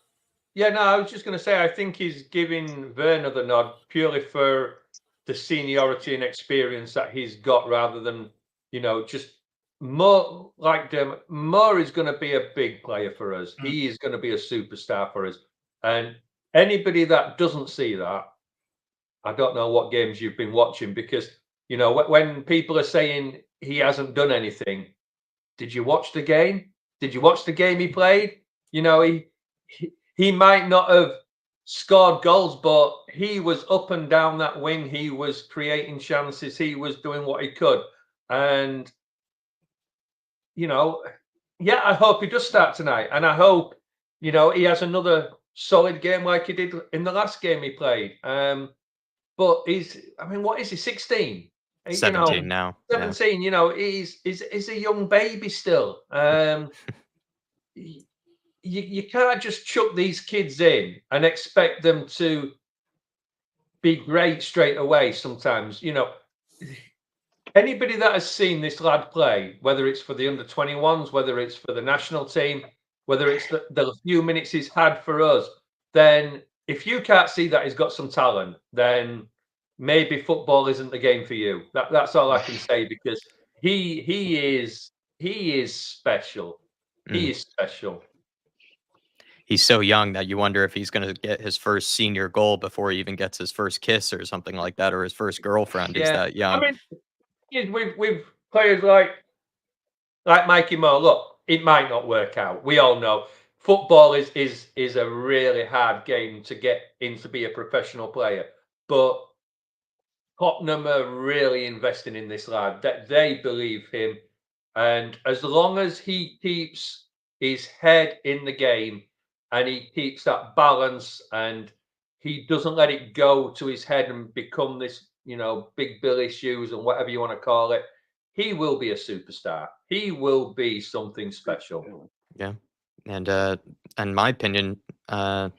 [SPEAKER 4] Yeah, no, I was just going to say, I think he's giving Werner the nod purely for the seniority and experience that he's got, rather than, just more like them. Moore is going to be a big player for us. He is going to be a superstar for us. And anybody that doesn't see that, I don't know what games you've been watching, because, when people are saying he hasn't done anything, did you watch the game? Did you watch the game he played? He might not have scored goals, but he was up and down that wing. He was creating chances. He was doing what he could. And, I hope he does start tonight. And I hope, he has another solid game like he did in the last game he played. But what is he, 16?
[SPEAKER 2] 17 now.
[SPEAKER 4] 17, he's a young baby still. you can't just chuck these kids in and expect them to be great straight away. Sometimes, anybody that has seen this lad play, whether it's for the under-21s, whether it's for the national team, whether it's the few minutes he's had for us, then if you can't see that he's got some talent, then maybe football isn't the game for you. That's all I can say, because he is special. He is special.
[SPEAKER 2] He's so young that you wonder if he's going to get his first senior goal before he even gets his first kiss or something like that, or his first girlfriend. He's that young.
[SPEAKER 4] I mean, with players like Mikey Moore, look, it might not work out. We all know football is a really hard game to get in to be a professional player, but Tottenham are really investing in this lad. That they believe him, and as long as he keeps his head in the game and he keeps that balance and he doesn't let it go to his head and become this, big Billy shoes and whatever you want to call it, he will be a superstar. He will be something special.
[SPEAKER 2] Yeah. And in my opinion, Drew,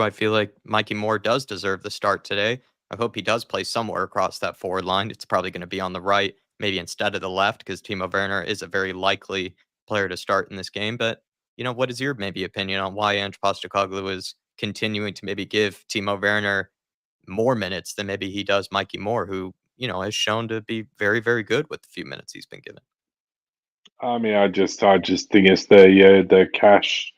[SPEAKER 2] I feel like Mikey Moore does deserve the start today. I hope he does play somewhere across that forward line. It's probably going to be on the right, maybe instead of the left, because Timo Werner is a very likely player to start in this game. But, what is your maybe opinion on why Ange Postecoglou is continuing to maybe give Timo Werner more minutes than maybe he does Mikey Moore, who, has shown to be very, very good with the few minutes he's been given?
[SPEAKER 3] I mean, I just think it's the cash.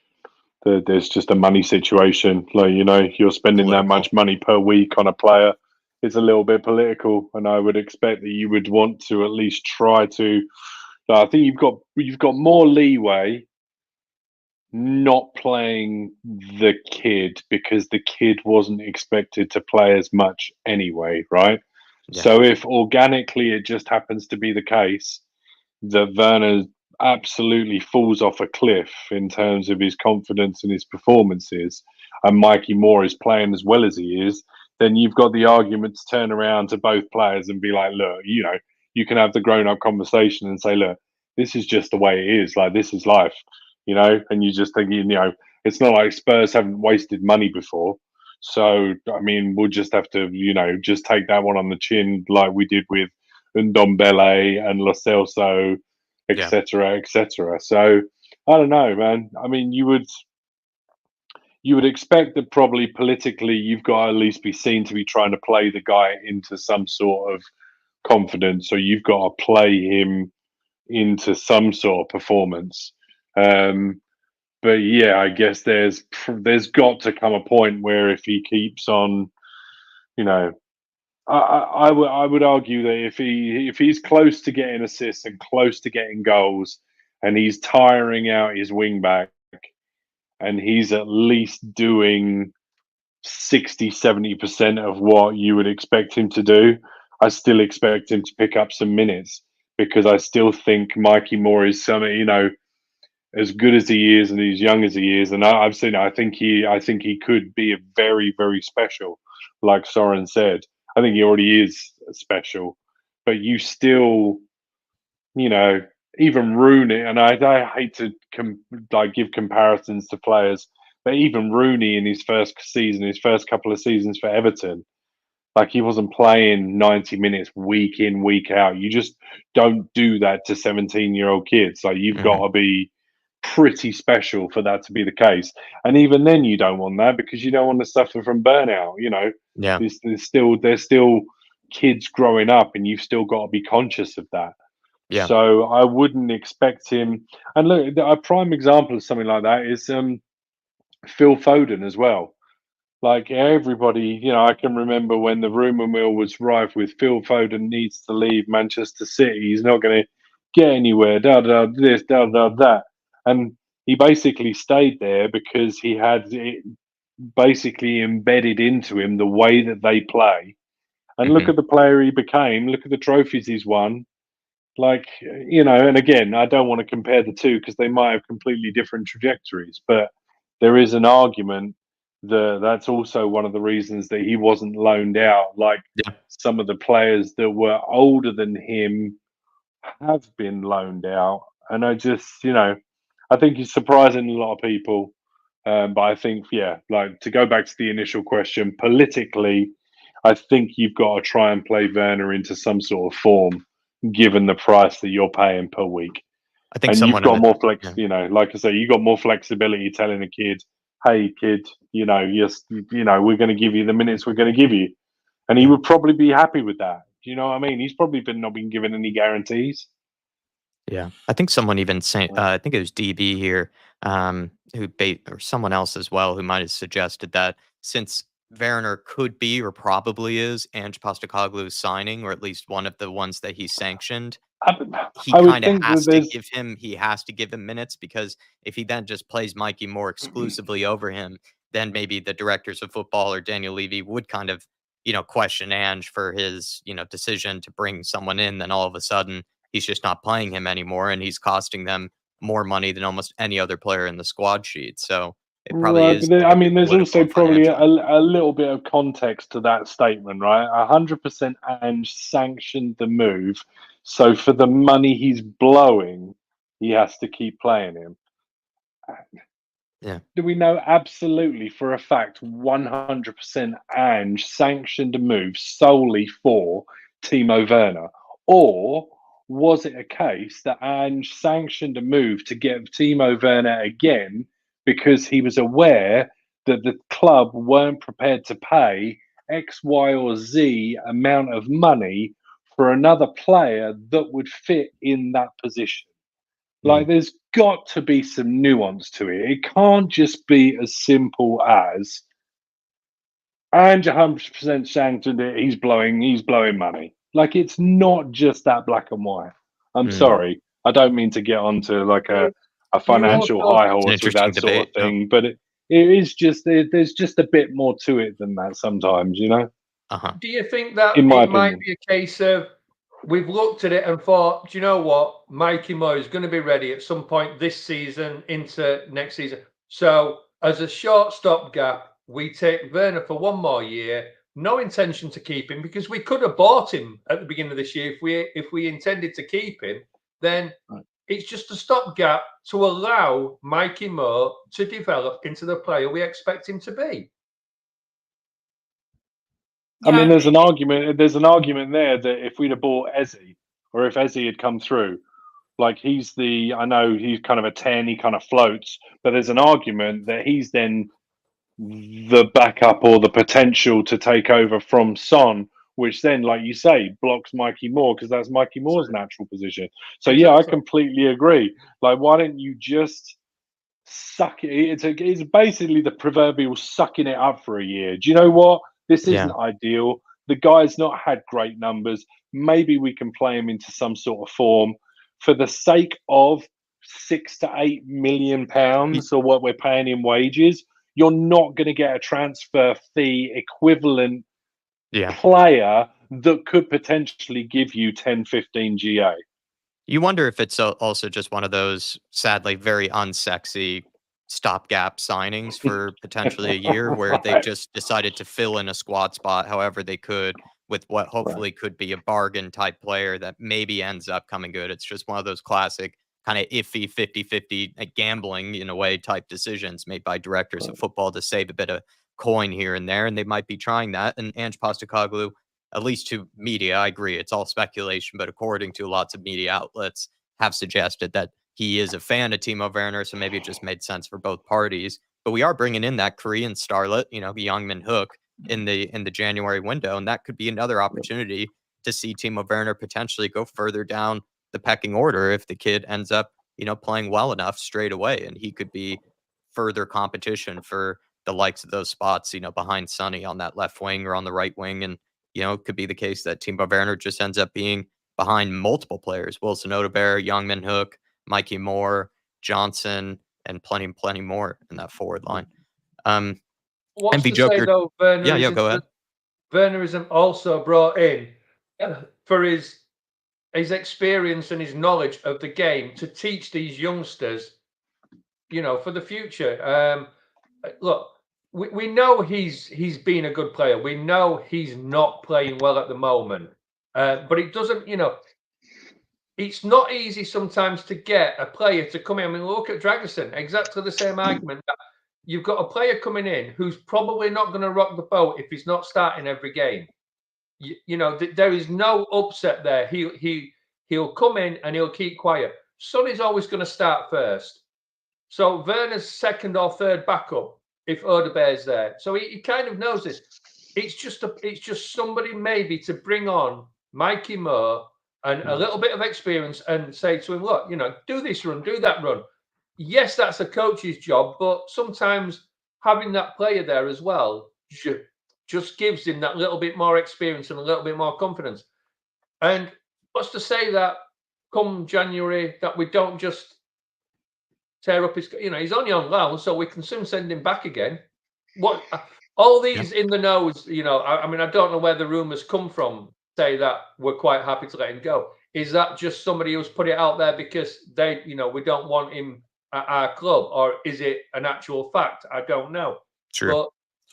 [SPEAKER 3] There's just a money situation. Like, you're spending that much money per week on a player. It's a little bit political, and I would expect that you would want to at least try to. I think you've got more leeway not playing the kid, because the kid wasn't expected to play as much anyway, right? Yeah. So if organically it just happens to be the case that Werner absolutely falls off a cliff in terms of his confidence and his performances, and Mikey Moore is playing as well as he is, then you've got the argument to turn around to both players and be like, look, you can have the grown-up conversation and say, look, this is just the way it is. Like, this is life, and you just think, it's not like Spurs haven't wasted money before. So, I mean, we'll just have to, just take that one on the chin, like we did with Ndombele and Lo Celso, etc., etc. So, I don't know, man. I mean, you would expect that probably politically you've got to at least be seen to be trying to play the guy into some sort of confidence, or you've got to play him into some sort of performance. But yeah, I guess there's got to come a point where if he keeps on, I would argue that if he's close to getting assists and close to getting goals, and he's tiring out his wing back, and he's at least doing 60-70% of what you would expect him to do, I still expect him to pick up some minutes, because I still think Mikey Moore is as good as he is and as young as he is, and I've seen. I think he could be a very, very special, like Soren said. I think he already is special, but you still, even Rooney, and I hate to give comparisons to players, but even Rooney in his first couple of seasons for Everton, like, he wasn't playing 90 minutes week in, week out. You just don't do that to 17-year-old kids. Like, you've got to be pretty special for that to be the case. And even then you don't want that, because you don't want to suffer from burnout. There's still kids growing up, and you've still got to be conscious of that. So I wouldn't expect him. And look, a prime example of something like that is Phil Foden as well. Like, everybody, I can remember when the rumor mill was rife with Phil Foden needs to leave Manchester City. He's not going to get anywhere. This, that. And he basically stayed there because he had it basically embedded into him the way that they play. And look at the player he became. Look at the trophies he's won. Like, and again, I don't want to compare the two because they might have completely different trajectories. But there is an argument that that's also one of the reasons that he wasn't loaned out. Like, some of the players that were older than him have been loaned out. And I just, I think he's surprising a lot of people. But I think, yeah, like to go back to the initial question, politically, I think you've got to try and play Werner into some sort of form, given the price that you're paying per week.
[SPEAKER 2] I think
[SPEAKER 3] And you've
[SPEAKER 2] someone
[SPEAKER 3] got
[SPEAKER 2] in
[SPEAKER 3] more
[SPEAKER 2] the,
[SPEAKER 3] flex, you know, like I say, you got more flexibility telling a kid, "Hey, kid, you know, we're going to give you the minutes we're going to give you," and he
[SPEAKER 2] Yeah.
[SPEAKER 3] would probably be happy with that. Do you know what I mean? He's probably not been given any guarantees.
[SPEAKER 2] Yeah, I think someone even saying, I think it was DB here, or someone else as well, who might have suggested that since Werner could be or probably is Ange Postecoglou's signing, or at least one of the ones that he sanctioned,
[SPEAKER 3] I,
[SPEAKER 2] he
[SPEAKER 3] I would
[SPEAKER 2] kind of
[SPEAKER 3] think that
[SPEAKER 2] has to
[SPEAKER 3] there's
[SPEAKER 2] give him minutes, because if he then just plays Mikey Moore exclusively over him, then maybe the directors of football or Daniel Levy would kind of, question Ange for his, decision to bring someone in. Then all of a sudden he's just not playing him anymore, and he's costing them more money than almost any other player in the squad sheet. So it probably
[SPEAKER 3] right,
[SPEAKER 2] is.
[SPEAKER 3] but I mean, there's
[SPEAKER 2] political
[SPEAKER 3] also
[SPEAKER 2] and
[SPEAKER 3] probably
[SPEAKER 2] financial.
[SPEAKER 3] a little bit of context to that statement, right? 100% Ange sanctioned the move, so for the money he's blowing, he has to keep playing him.
[SPEAKER 2] Yeah.
[SPEAKER 3] Do we know absolutely for a fact 100% Ange sanctioned a move solely for Timo Werner? Or was it a case that Ange sanctioned a move to get Timo Werner again because he was aware that the club weren't prepared to pay X, Y, or Z amount of money for another player that would fit in that position? Like, there's got to be some nuance to it. It can't just be as simple as Ange 100% sanctioned it. He's blowing money. Like, it's not just that black and white. I'm sorry. I don't mean to get onto like a financial high
[SPEAKER 2] It's an
[SPEAKER 3] horse with
[SPEAKER 2] interesting
[SPEAKER 3] that sort of
[SPEAKER 2] debate. No.
[SPEAKER 3] thing, but it is just there's just a bit more to it than that sometimes, you know.
[SPEAKER 4] Do you think that
[SPEAKER 3] In my
[SPEAKER 4] it might
[SPEAKER 3] opinion.
[SPEAKER 4] be a case of we've looked at it and thought, do you know what? Mikey Moore is going to be ready at some point this season into next season. So as a short stopgap, we take Werner for one more year. No intention to keep him, because we could have bought him at the beginning of this year if we intended to keep him. Then it's just a stopgap to allow Mikey Moore to develop into the player we expect him to be.
[SPEAKER 3] I mean,
[SPEAKER 5] Yeah,
[SPEAKER 3] there's an argument. There's an argument there that if we'd have bought Eze, or if Eze had come through, like I know he's kind of a 10, he kind of floats, but there's an argument that he's then the backup or the potential to take over from Son, which then, like you say, blocks Mikey Moore, because that's Mikey Moore's natural position. So yeah, I completely agree. Like, why don't you just suck it? It's basically the proverbial sucking it up for a year. Do you know what? This isn't ideal. The guy's not had great numbers. Maybe we can play him into some sort of form for the sake of £6 to £8 million or what we're paying in wages. You're not going to get a transfer fee equivalent player that could potentially give you 10, 15 GA.
[SPEAKER 2] You wonder if it's also just one of those, sadly, very unsexy stopgap signings for potentially a year, where they've just decided to fill in a squad spot however they could with what hopefully could be a bargain type player that maybe ends up coming good. It's just one of those classic kind of iffy 50-50 gambling in a way type decisions made by directors of football to save a bit of coin here and there, and they might be trying that. And Ange Postecoglou, at least to media, I agree, it's all speculation, but according to lots of media outlets, have suggested that he is a fan of Timo Werner, so maybe it just made sense for both parties. But we are bringing in that Korean starlet, Youngmin Hook, in the January window, and that could be another opportunity to see Timo Werner potentially go further down the pecking order if the kid ends up, playing well enough straight away, and he could be further competition for the likes of those spots, behind Sonny on that left wing or on the right wing. And it could be the case that Timo Werner just ends up being behind multiple players: Wilson Odebear, Youngmin Hook, Mikey Moore, Johnson, and plenty more in that forward line.
[SPEAKER 4] What's
[SPEAKER 2] MV
[SPEAKER 4] to
[SPEAKER 2] Joker,
[SPEAKER 4] say, though,
[SPEAKER 2] go ahead.
[SPEAKER 4] Wernerism also brought in for his experience and his knowledge of the game to teach these youngsters, for the future. Look, we know he's been a good player. We know he's not playing well at the moment, but it doesn't, it's not easy sometimes to get a player to come in. I mean, look at Dragusin, exactly the same argument. That you've got a player coming in who's probably not going to rock the boat if he's not starting every game. You know, there is no upset there. He'll come in and he'll keep quiet. Sonny's always going to start first. So Werner's second or third backup if Odebear's there. So he kind of knows this. It's just somebody maybe to bring on Mikey Moore and a little bit of experience and say to him, look, you know, do this run, do that run. Yes, that's a coach's job, but sometimes having that player there as well just gives him that little bit more experience and a little bit more confidence. And what's to say that come January that we don't just tear up his, you know, he's only on loan, so we can soon send him back again. What all these in the knows, you know, I mean, I don't know where the rumors come from, say that we're quite happy to let him go. Is that just somebody who's put it out there because they, you know, we don't want him at our club, or is it an actual fact? I don't know.
[SPEAKER 2] True.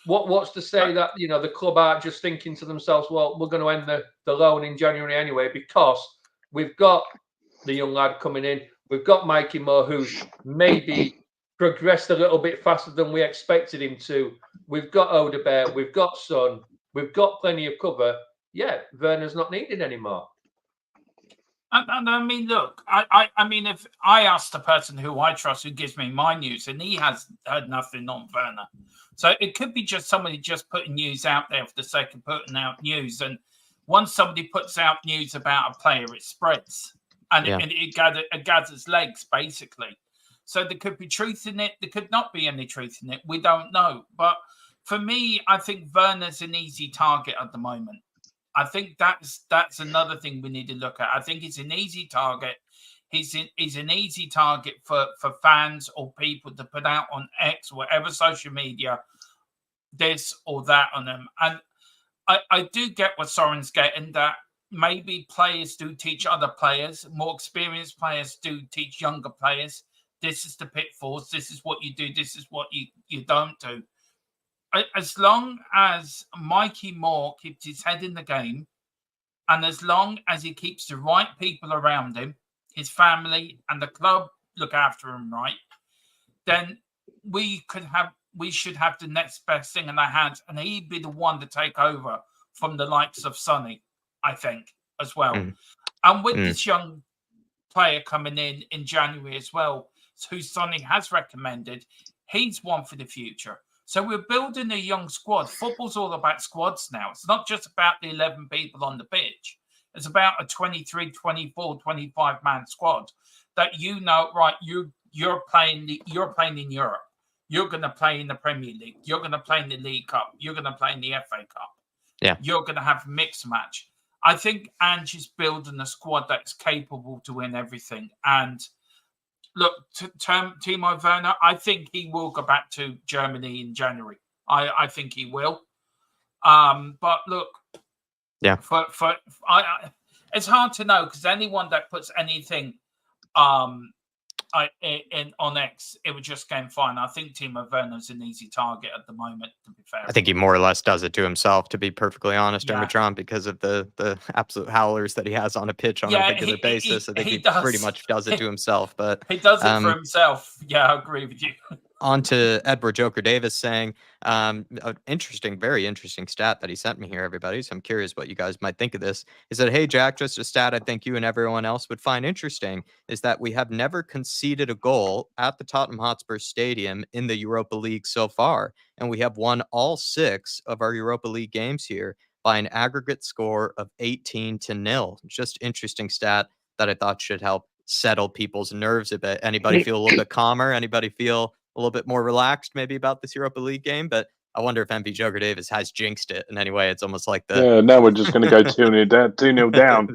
[SPEAKER 4] But what's to say that, you know, the club aren't just thinking to themselves, well, we're going to end the loan in January anyway, because we've got the young lad coming in. We've got Mikey Moore, who's maybe progressed a little bit faster than we expected him to. We've got Odebear, we've got Son, we've got plenty of cover. Yeah, Werner's not needed anymore.
[SPEAKER 5] And I mean, look, I mean, if I ask the person who I trust, who gives me my news, and he has heard nothing on Werner. So it could be just somebody just putting news out there for the sake of putting out news. And once somebody puts out news about a player, it spreads. And it gathers legs, basically. So there could be truth in it. There could not be any truth in it. We don't know. But for me, I think Werner's an easy target at the moment. I think that's another thing we need to look at. I think it's an easy target. He's an easy target for fans or people to put out on X, whatever social media, this or that on them. And I do get what Soren's getting, that maybe players do teach other players, more experienced players do teach younger players. This is the pitfalls. This is what you do. This is what you don't do. As long as Mikey Moore keeps his head in the game, and as long as he keeps the right people around him, his family and the club look after him right, then we should have the next best thing in our hands, and he'd be the one to take over from the likes of Sonny, I think, as well. And with this young player coming in January as well, who Sonny has recommended, he's one for the future. So we're building a young squad. Football's all about squads now. It's not just about the 11 people on the pitch. It's about a 23, 24, 25-man squad that, you know, right, you're playing in Europe. You're going to play in the Premier League. You're going to play in the League Cup. You're going to play in the FA Cup.
[SPEAKER 2] Yeah. You're
[SPEAKER 5] going to have a mixed match. I think Ange is building a squad that's capable to win everything. And look, Timo Werner, I think he will go back to Germany in January. I think he will. But look,
[SPEAKER 2] yeah,
[SPEAKER 5] it's hard to know, because anyone that puts anything on X, it would just game fine. I think Timo Werner's an easy target at the moment, to be fair.
[SPEAKER 2] I think he more or less does it to himself, to be perfectly honest, Dermotron, because of the absolute howlers that he has on a pitch on a regular basis. I think he pretty much does it to himself. But
[SPEAKER 5] he does it for himself. Yeah, I agree with you.
[SPEAKER 2] On to Edward Joker Davis saying, interesting, very interesting stat that he sent me here, everybody. So I'm curious what you guys might think of this. He said, hey, Jack, just a stat I think you and everyone else would find interesting is that we have never conceded a goal at the Tottenham Hotspur Stadium in the Europa League so far. And we have won all 6 of our Europa League games here by an aggregate score of 18-0. Just interesting stat that I thought should help settle people's nerves a bit. Anybody feel a little bit calmer? Anybody feel a little bit more relaxed maybe about this Europa League game? But I wonder if MP Joker Davis has jinxed it in any way. It's almost like
[SPEAKER 3] now we're just going to go 2-0 down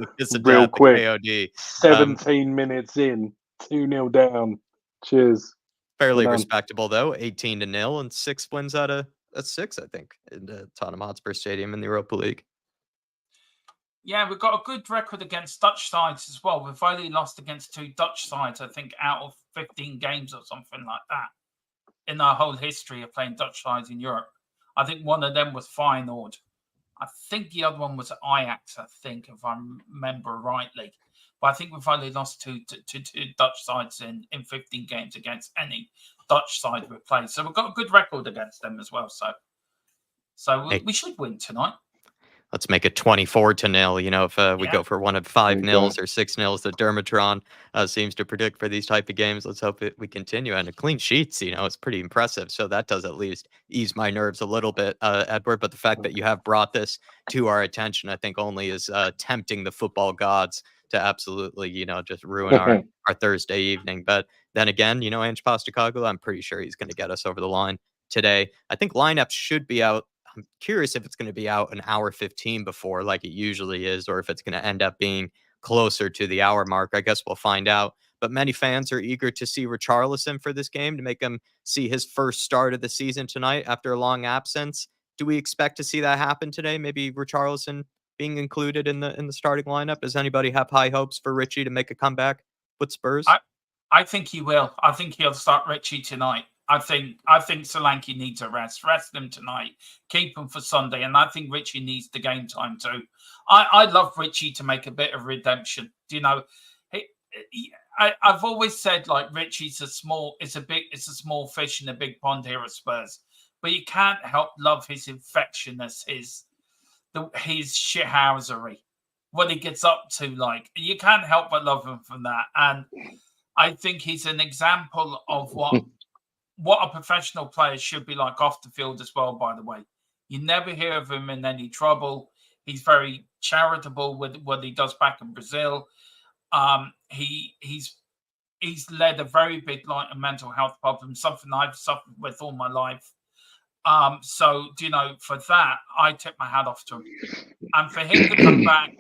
[SPEAKER 3] real quick.
[SPEAKER 2] KOD.
[SPEAKER 3] 17 minutes in, 2-0 down. Cheers.
[SPEAKER 2] Fairly respectable though, 18-0 and 6 wins out of 6, I think, in the Tottenham Hotspur Stadium in the Europa League.
[SPEAKER 5] Yeah, we've got a good record against Dutch sides as well. We've only lost against 2 Dutch sides, I think, out of 15 games or something like that in our whole history of playing Dutch sides in Europe. I think one of them was Feyenoord. I think the other one was Ajax, I think, if I remember rightly. But I think we've only lost to two Dutch sides in 15 games against any Dutch side we've played. So we've got a good record against them as well. So we should win tonight.
[SPEAKER 2] Let's make it 24-0. You know, if we go for one of 5-0s or 6-0s that Dermatron seems to predict for these type of games, let's hope we continue. And a clean sheets, you know, it's pretty impressive. So that does at least ease my nerves a little bit, Edward. But the fact that you have brought this to our attention, I think only is tempting the football gods to absolutely, you know, just ruin our Thursday evening. But then again, you know, Ange Postecoglou, I'm pretty sure he's going to get us over the line today. I think lineups should be out. I'm curious if it's going to be out an hour 15 before, like it usually is, or if it's going to end up being closer to the hour mark. I guess we'll find out. But many fans are eager to see Richarlison for this game, to make him see his first start of the season tonight after a long absence. Do we expect to see that happen today? Maybe Richarlison being included in the starting lineup? Does anybody have high hopes for Richie to make a comeback with Spurs?
[SPEAKER 5] I think he will. I think he'll start Richie tonight. I think Solanke needs a rest. Rest him tonight. Keep him for Sunday. And I think Richie needs the game time too. I'd love Richie to make a bit of redemption. Do you know? I've always said, like, Richie's a small fish in a big pond here at Spurs. But you can't help love his infectiousness, his shithousery, what he gets up to. Like, you can't help but love him from that. And I think he's an example of what a professional player should be like off the field as well, by the way. You never hear of him in any trouble. He's very charitable with what he does back in Brazil. He's led a very big life of mental health problems, something I've suffered with all my life. So, you know, for that, I tip my hat off to him. And for him to come back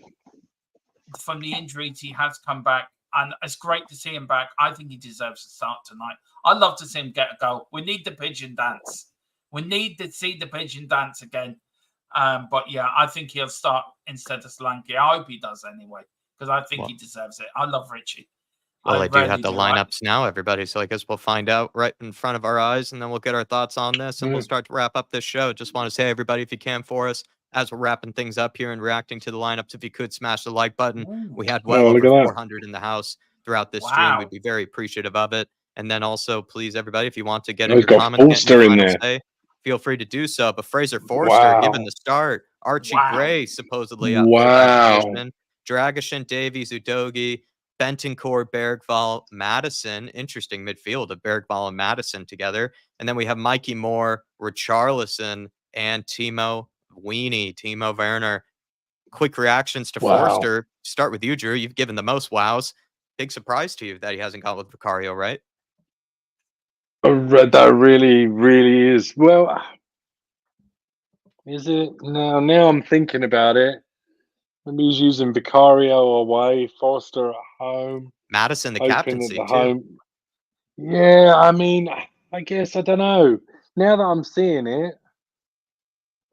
[SPEAKER 5] from the injuries, he has come back. And it's great to see him back. I think he deserves to start tonight. I'd love to see him get a goal. We need the pigeon dance. We need to see the pigeon dance again. But yeah, I think he'll start instead of Solanke. I hope he does anyway, because I think he deserves it. I love Richie.
[SPEAKER 2] Well, I do have the lineups now, everybody. So I guess we'll find out right in front of our eyes, and then we'll get our thoughts on this, and we'll start to wrap up this show. Just want to say, everybody, if you can for us, as we're wrapping things up here and reacting to the lineups, if you could smash the like button. We had well over 400 in the house throughout this stream. We'd be very appreciative of it. And then also, please, everybody, if you want to get in your comments, feel free to do so. But Fraser Forster given the start. Archie Gray supposedly up for that position. Dragusin, Davies, Udogi, Bentancur, Bergvall, Madison. Interesting midfield of Bergvall and Madison together. And then we have Mikey Moore, Richarlison, and Timo Werner. Quick reactions to Forster. Start with you, Drew. You've given the most wows. Big surprise to you that he hasn't gone with Vicario, right?
[SPEAKER 3] That really is. Well, is it? Now I'm thinking about it. Maybe he's using Vicario away, Forster at home.
[SPEAKER 2] Madison, the captaincy, too.
[SPEAKER 3] Home. Yeah, I mean, I guess, I don't know. Now that I'm seeing it,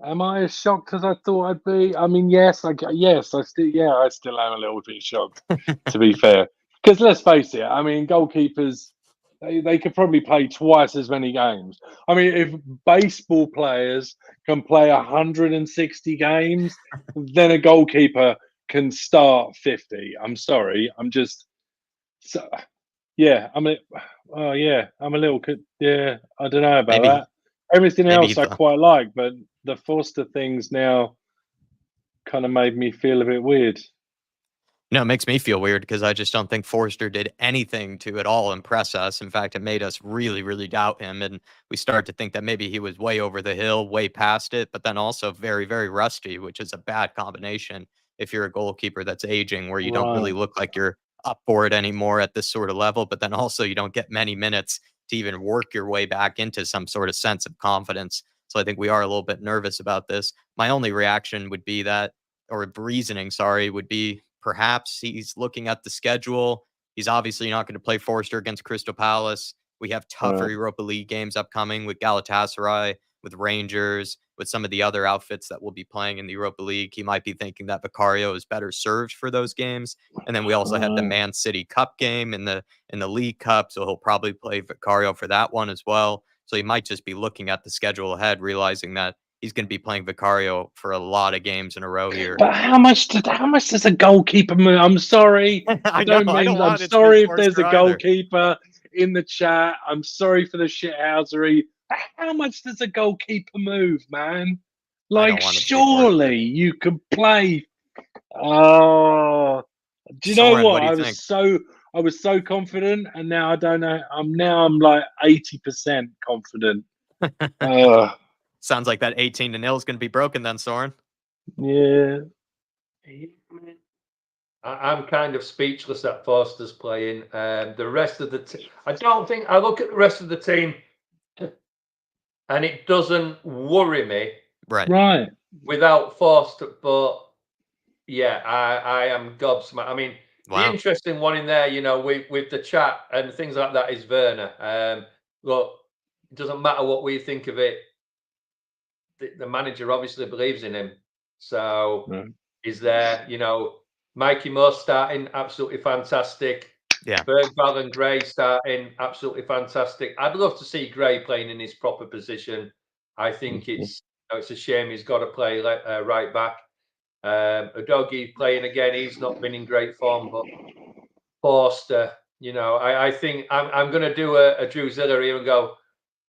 [SPEAKER 3] am I as shocked as I thought I'd be? I mean, I still am a little bit shocked, to be fair. Because let's face it, I mean, goalkeepers, they could probably play twice as many games. I mean, if baseball players can play 160 games, then a goalkeeper can start 50. I'm sorry. I'm just, I'm a little, I don't know about that. Everything else I quite like, but the Forster things now kind of made me feel a bit weird.
[SPEAKER 2] No, it makes me feel weird because I just don't think Forster did anything to at all impress us. In fact, it made us really, really doubt him. And we started to think that maybe he was way over the hill, way past it, but then also very, very rusty, which is a bad combination if you're a goalkeeper that's aging, where you don't really look like you're up for it anymore at this sort of level. But then also you don't get many minutes to even work your way back into some sort of sense of confidence. So I think we are a little bit nervous about this. My only reaction would be would be perhaps he's looking at the schedule. He's obviously not going to play Forster against Crystal Palace. We have tougher Europa League games upcoming with Galatasaray, with Rangers, with some of the other outfits that will be playing in the Europa League. He might be thinking that Vicario is better served for those games. And then we also have the Man City Cup game in the League Cup, so he'll probably play Vicario for that one as well. So he might just be looking at the schedule ahead, realizing that he's going to be playing Vicario for a lot of games in a row here.
[SPEAKER 3] But how much does a goalkeeper move? I'm sorry.
[SPEAKER 2] I know. I don't
[SPEAKER 3] I'm
[SPEAKER 2] want it to be
[SPEAKER 3] sorry if
[SPEAKER 2] Forster
[SPEAKER 3] there's a
[SPEAKER 2] either.
[SPEAKER 3] goalkeeper in the chat. I'm sorry for the shithousery. How much does a goalkeeper move, man?
[SPEAKER 2] I don't
[SPEAKER 3] Like,
[SPEAKER 2] want it to be Forster.
[SPEAKER 3] surely you could play. Oh, do you know
[SPEAKER 2] Soren,
[SPEAKER 3] what?
[SPEAKER 2] do you think?
[SPEAKER 3] I was so confident, and now I don't know. I'm like 80% confident.
[SPEAKER 2] Sounds like that 18-0 is going to be broken then, Soren.
[SPEAKER 3] Yeah.
[SPEAKER 4] I'm kind of speechless that Forster's playing. The rest of the team, I don't think I look at the rest of the team, and it doesn't worry me.
[SPEAKER 3] Right.
[SPEAKER 4] Without Forster, but yeah, I am gobsmacked. I mean, the interesting one in there, you know, with the chat and things like that is Werner. Look, it doesn't matter what we think of it. The manager obviously believes in him. So is there, you know, Mikey Moore starting, absolutely fantastic.
[SPEAKER 2] Yeah.
[SPEAKER 4] Bergvall and Gray starting, absolutely fantastic. I'd love to see Gray playing in his proper position. I think it's a shame he's got to play right back. Udogie playing again. He's not been in great form, but Forster, you know, I think I'm going to do a Drew Ziller here and go,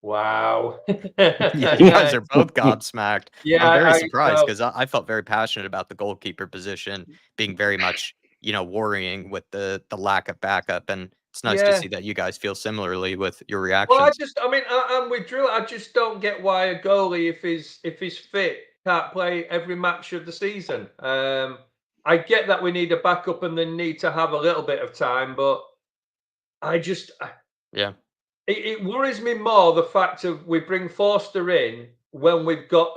[SPEAKER 4] wow.
[SPEAKER 2] Yeah, you guys are both gobsmacked.
[SPEAKER 4] Yeah,
[SPEAKER 2] I'm very surprised because I felt very passionate about the goalkeeper position being very much, you know, worrying with the lack of backup. And it's nice to see that you guys feel similarly with your reactions.
[SPEAKER 4] Well, I'm with Drew. I just don't get why a goalie, if he's fit, can't play every match of the season. I get that we need a backup and they need to have a little bit of time, but I just it worries me more the fact of we bring Forster in when we've got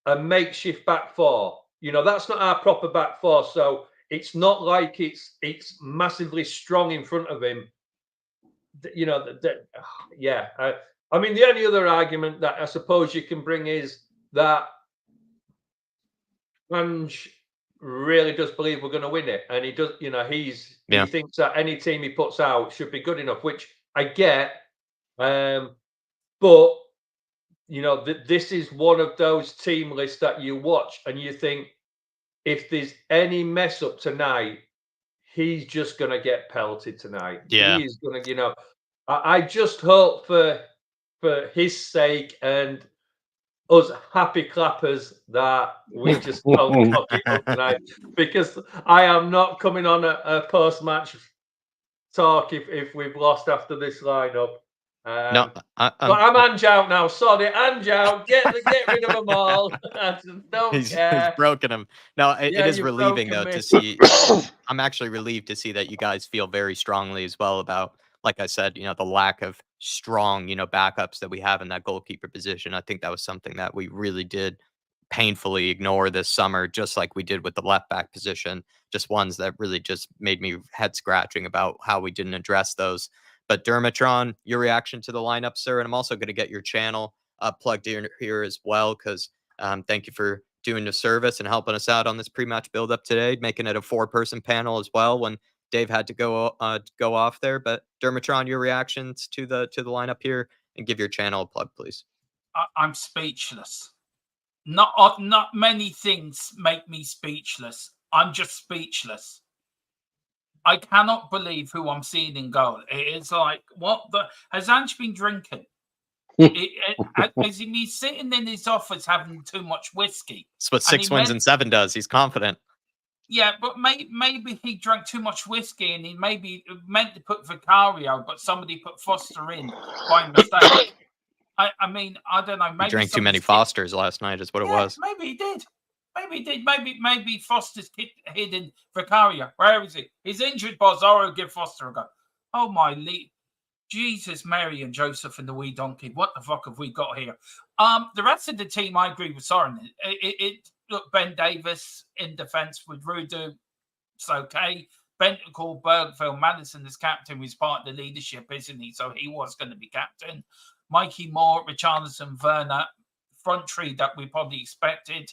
[SPEAKER 4] a makeshift back four. You know, that's not our proper back four, so it's not like it's massively strong in front of him. You know, I mean, the only other argument that I suppose you can bring is that Ange really does believe we're going to win it, and he does. You know, he thinks that any team he puts out should be good enough, which I get. But you know, this is one of those team lists that you watch and you think, if there's any mess up tonight, he's just going to get pelted tonight.
[SPEAKER 2] Yeah.
[SPEAKER 4] He is going to, you know, I just hope for his sake and us happy clappers that we just don't fuck it up tonight, because I am not coming on a post-match talk if we've lost after this lineup.
[SPEAKER 2] No,
[SPEAKER 4] but I'm Ange out now. Sorry, Ange out. Get rid of them all. I just don't care.
[SPEAKER 2] He's broken him. No, it is relieving though to see. I'm actually relieved to see that you guys feel very strongly as well about, like I said, you know, the lack of strong, you know, backups that we have in that goalkeeper position. I think that was something that we really did painfully ignore this summer, just like we did with the left back position. Just ones that really just made me head scratching about how we didn't address those. But Dermatron, your reaction to the lineup, sir, and I'm also going to get your channel plugged in here as well, because thank you for doing the service and helping us out on this pre-match build-up today, making it a 4-person panel as well when Dave had to go off there. But Dermatron, your reactions to the lineup here, and give your channel a plug, please.
[SPEAKER 5] I'm speechless. Not many things make me speechless. I'm just speechless. I cannot believe who I'm seeing in goal. It is like, what the... Has Ange been drinking? Has he been sitting in his office having too much whiskey?
[SPEAKER 2] That's what 6 wins and 7 does. He's confident.
[SPEAKER 5] Yeah, but maybe he drank too much whiskey and he maybe meant to put Vicario, but somebody put Forster in by mistake. I mean, I don't know. Maybe
[SPEAKER 2] he drank too many Fosters last night is what it was.
[SPEAKER 5] Maybe he did. Maybe Foster's hidden Vicario. Where is he? He's injured, boss. I'll give Forster a go. Oh, my Jesus, Mary and Joseph and the wee donkey. What the fuck have we got here? The rest of the team, I agree with Soren. Look, Ben Davis in defence with Radu. It's okay. Bentancur, Bergvall, Madison as captain was part of the leadership, isn't he? So he was going to be captain. Mikey Moore, Richarlison, Werner, front three that we probably expected.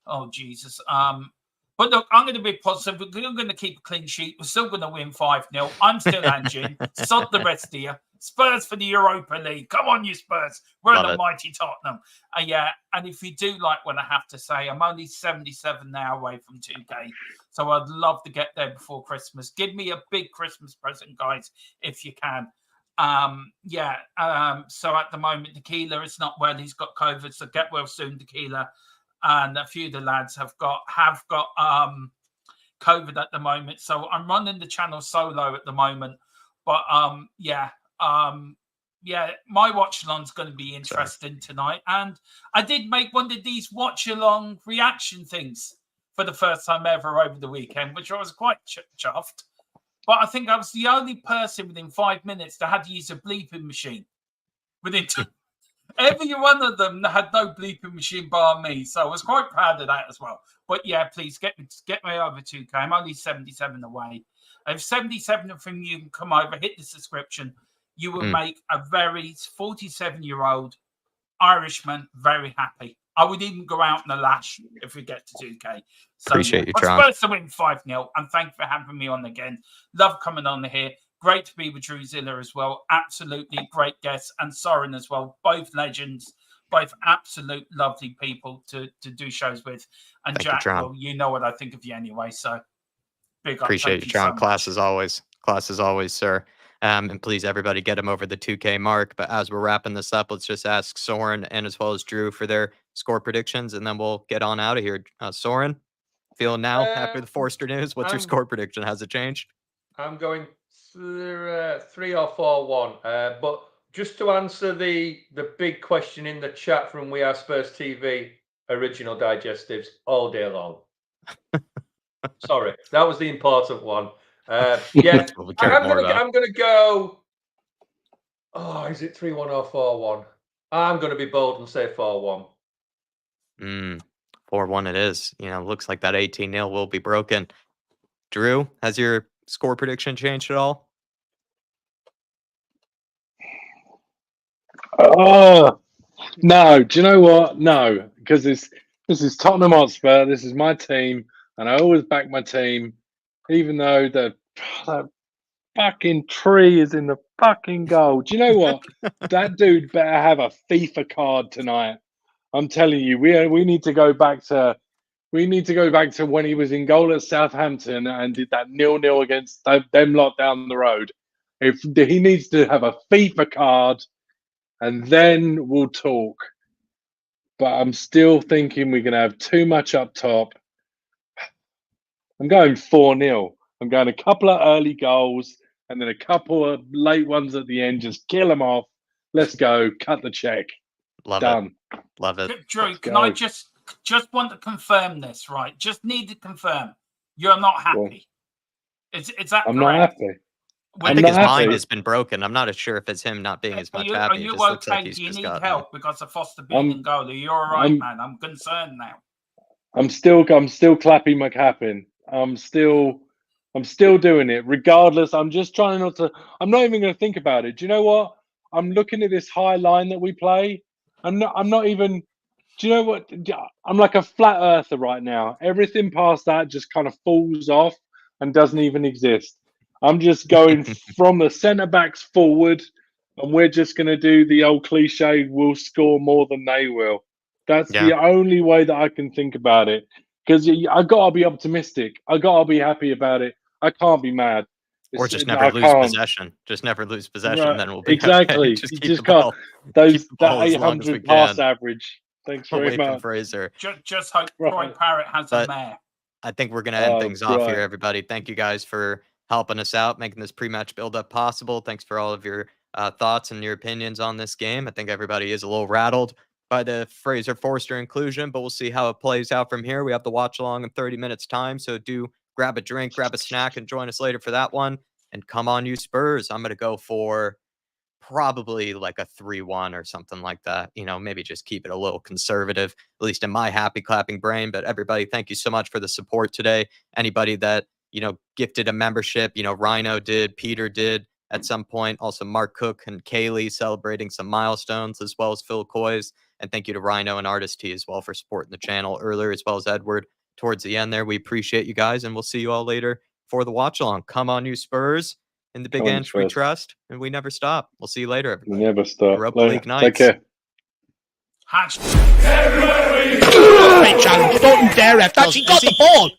[SPEAKER 5] Oh, Jesus. But look, I'm going to be positive. We're going to keep a clean sheet. We're still going to win 5-0. I'm still Angie. Sod the rest of you. Spurs for the Europa League. Come on, you Spurs. We're
[SPEAKER 2] Love
[SPEAKER 5] the
[SPEAKER 2] it.
[SPEAKER 5] mighty Tottenham. Yeah, and if you do like what I have to say, I'm only 77 now away from 2K. So I'd love to get there before Christmas. Give me a big Christmas present, guys, if you can. So at the moment, Tequila is not well. He's got COVID, so get well soon, Tequila. And a few of the lads have got COVID at the moment. So I'm running the channel solo at the moment. But my watch along's going to be interesting tonight. And I did make one of these watch along reaction things for the first time ever over the weekend, which I was quite chuffed. But I think I was the only person within 5 minutes that had to use a bleeping machine. Every one of them had no bleeping machine bar me, so I was quite proud of that as well. But yeah, please get me over 2K. I'm only 77 away. If 77 from you can come over, hit the subscription, you will make a very 47-year-old Irishman very happy. I would even go out in a lash if we get to 2K. So,
[SPEAKER 2] Appreciate you, Tron.
[SPEAKER 5] Spurs to win 5-0, and thank you for having me on again. Love coming on here. Great to be with Druzilla as well. Absolutely great guests. And Soren as well. Both legends. Both absolute lovely people to do shows with. And
[SPEAKER 2] Thank you,
[SPEAKER 5] Jack,
[SPEAKER 2] Tron.
[SPEAKER 5] well, you know what I think of you anyway. So big up.
[SPEAKER 2] Appreciate you, Tron. Class as always. Class as always, sir. And please, everybody, get him over the 2K mark. But as we're wrapping this up, let's just ask Soren and as well as Drew for their score predictions, and then we'll get on out of here. Soren, feeling now after the Forster news? What's your score prediction? Has it changed?
[SPEAKER 4] I'm going 3 or 4-1. But just to answer the big question in the chat from We Are Spurs TV original digestives all day long. Sorry, that was the important one. Yeah, I'm gonna go. Oh, is it 3-1 or 4-1? I'm gonna be bold and say 4-1.
[SPEAKER 2] 4-1 it is. Looks like that 18-0 will be broken. Drew, has your score prediction changed at all?
[SPEAKER 3] Oh no! Do you know what? No, because this is Tottenham Hotspur. This is my team, and I always back my team, even though that fucking tree is in the fucking goal. Do you know what? That dude better have a FIFA card tonight. I'm telling you, we need to go back to when he was in goal at Southampton and did that 0-0 against them lot down the road. If he needs to have a FIFA card, and then we'll talk. But I'm still thinking we're going to have too much up top. I'm going 4-0. I'm going a couple of early goals and then a couple of late ones at the end. Just kill them off. Let's go. Cut the check. Done.
[SPEAKER 2] Love it.
[SPEAKER 5] Drew, can I just want to confirm this, right? Just need to confirm. You're not happy. Is that
[SPEAKER 3] I'm
[SPEAKER 5] correct?
[SPEAKER 3] not happy.
[SPEAKER 2] I think his mind has been broken. I'm not sure if it's him not being as much happy.
[SPEAKER 5] Are you okay? Do you need help because of Foster being in goal? Are you all right, man? I'm concerned now.
[SPEAKER 3] I'm still clapping my cap in. I'm still doing it. Regardless, I'm just trying not to. I'm not even going to think about it. Do you know what? I'm looking at this high line that we play. I'm not even. Do you know what? I'm like a flat earther right now. Everything past that just kind of falls off and doesn't even exist. I'm just going from the centre backs forward, and we're just going to do the old cliche: we'll score more than they will. That's the only way that I can think about it. Because I gotta be optimistic. I gotta be happy about it. I can't be mad.
[SPEAKER 2] Or just never lose possession. Just never lose possession. Right. Then we'll be
[SPEAKER 3] exactly.
[SPEAKER 2] Okay. Just
[SPEAKER 3] you
[SPEAKER 2] keep
[SPEAKER 3] just
[SPEAKER 2] the ball.
[SPEAKER 3] can't. That 800 pass average. Thanks very much,
[SPEAKER 2] Fraser.
[SPEAKER 5] Just hope Troy Parrott has a mare.
[SPEAKER 2] I think we're gonna end things off here, everybody. Thank you guys for helping us out, making this pre-match build-up possible. Thanks for all of your thoughts and your opinions on this game. I think everybody is a little rattled by the Fraser Forster inclusion, but we'll see how it plays out from here. We have to watch along in 30 minutes time, so do grab a drink, grab a snack, and join us later for that one. And come on, you Spurs. I'm going to go for probably like a 3-1 or something like that. Maybe just keep it a little conservative, at least in my happy clapping brain. But everybody, thank you so much for the support today. Anybody that, gifted a membership, Rhino did, Peter did at some point. Also, Mark Cook and Kaylee celebrating some milestones, as well as Phil Coys. And thank you to Rhino and Artist T as well for supporting the channel earlier, as well as Edward towards the end there. We appreciate you guys, and we'll see you all later for the watch along. Come on, you Spurs. In the Big
[SPEAKER 3] Come on,
[SPEAKER 2] Inch, we
[SPEAKER 3] Spurs.
[SPEAKER 2] trust, and we never stop. We'll see you later,
[SPEAKER 3] We
[SPEAKER 2] everybody.
[SPEAKER 3] never stop.
[SPEAKER 2] Europa
[SPEAKER 3] Later.
[SPEAKER 2] League
[SPEAKER 3] Take
[SPEAKER 2] nights.
[SPEAKER 3] care.
[SPEAKER 5] Hatch.
[SPEAKER 1] Great challenge. Don't you dare, ref. That's, he got the ball.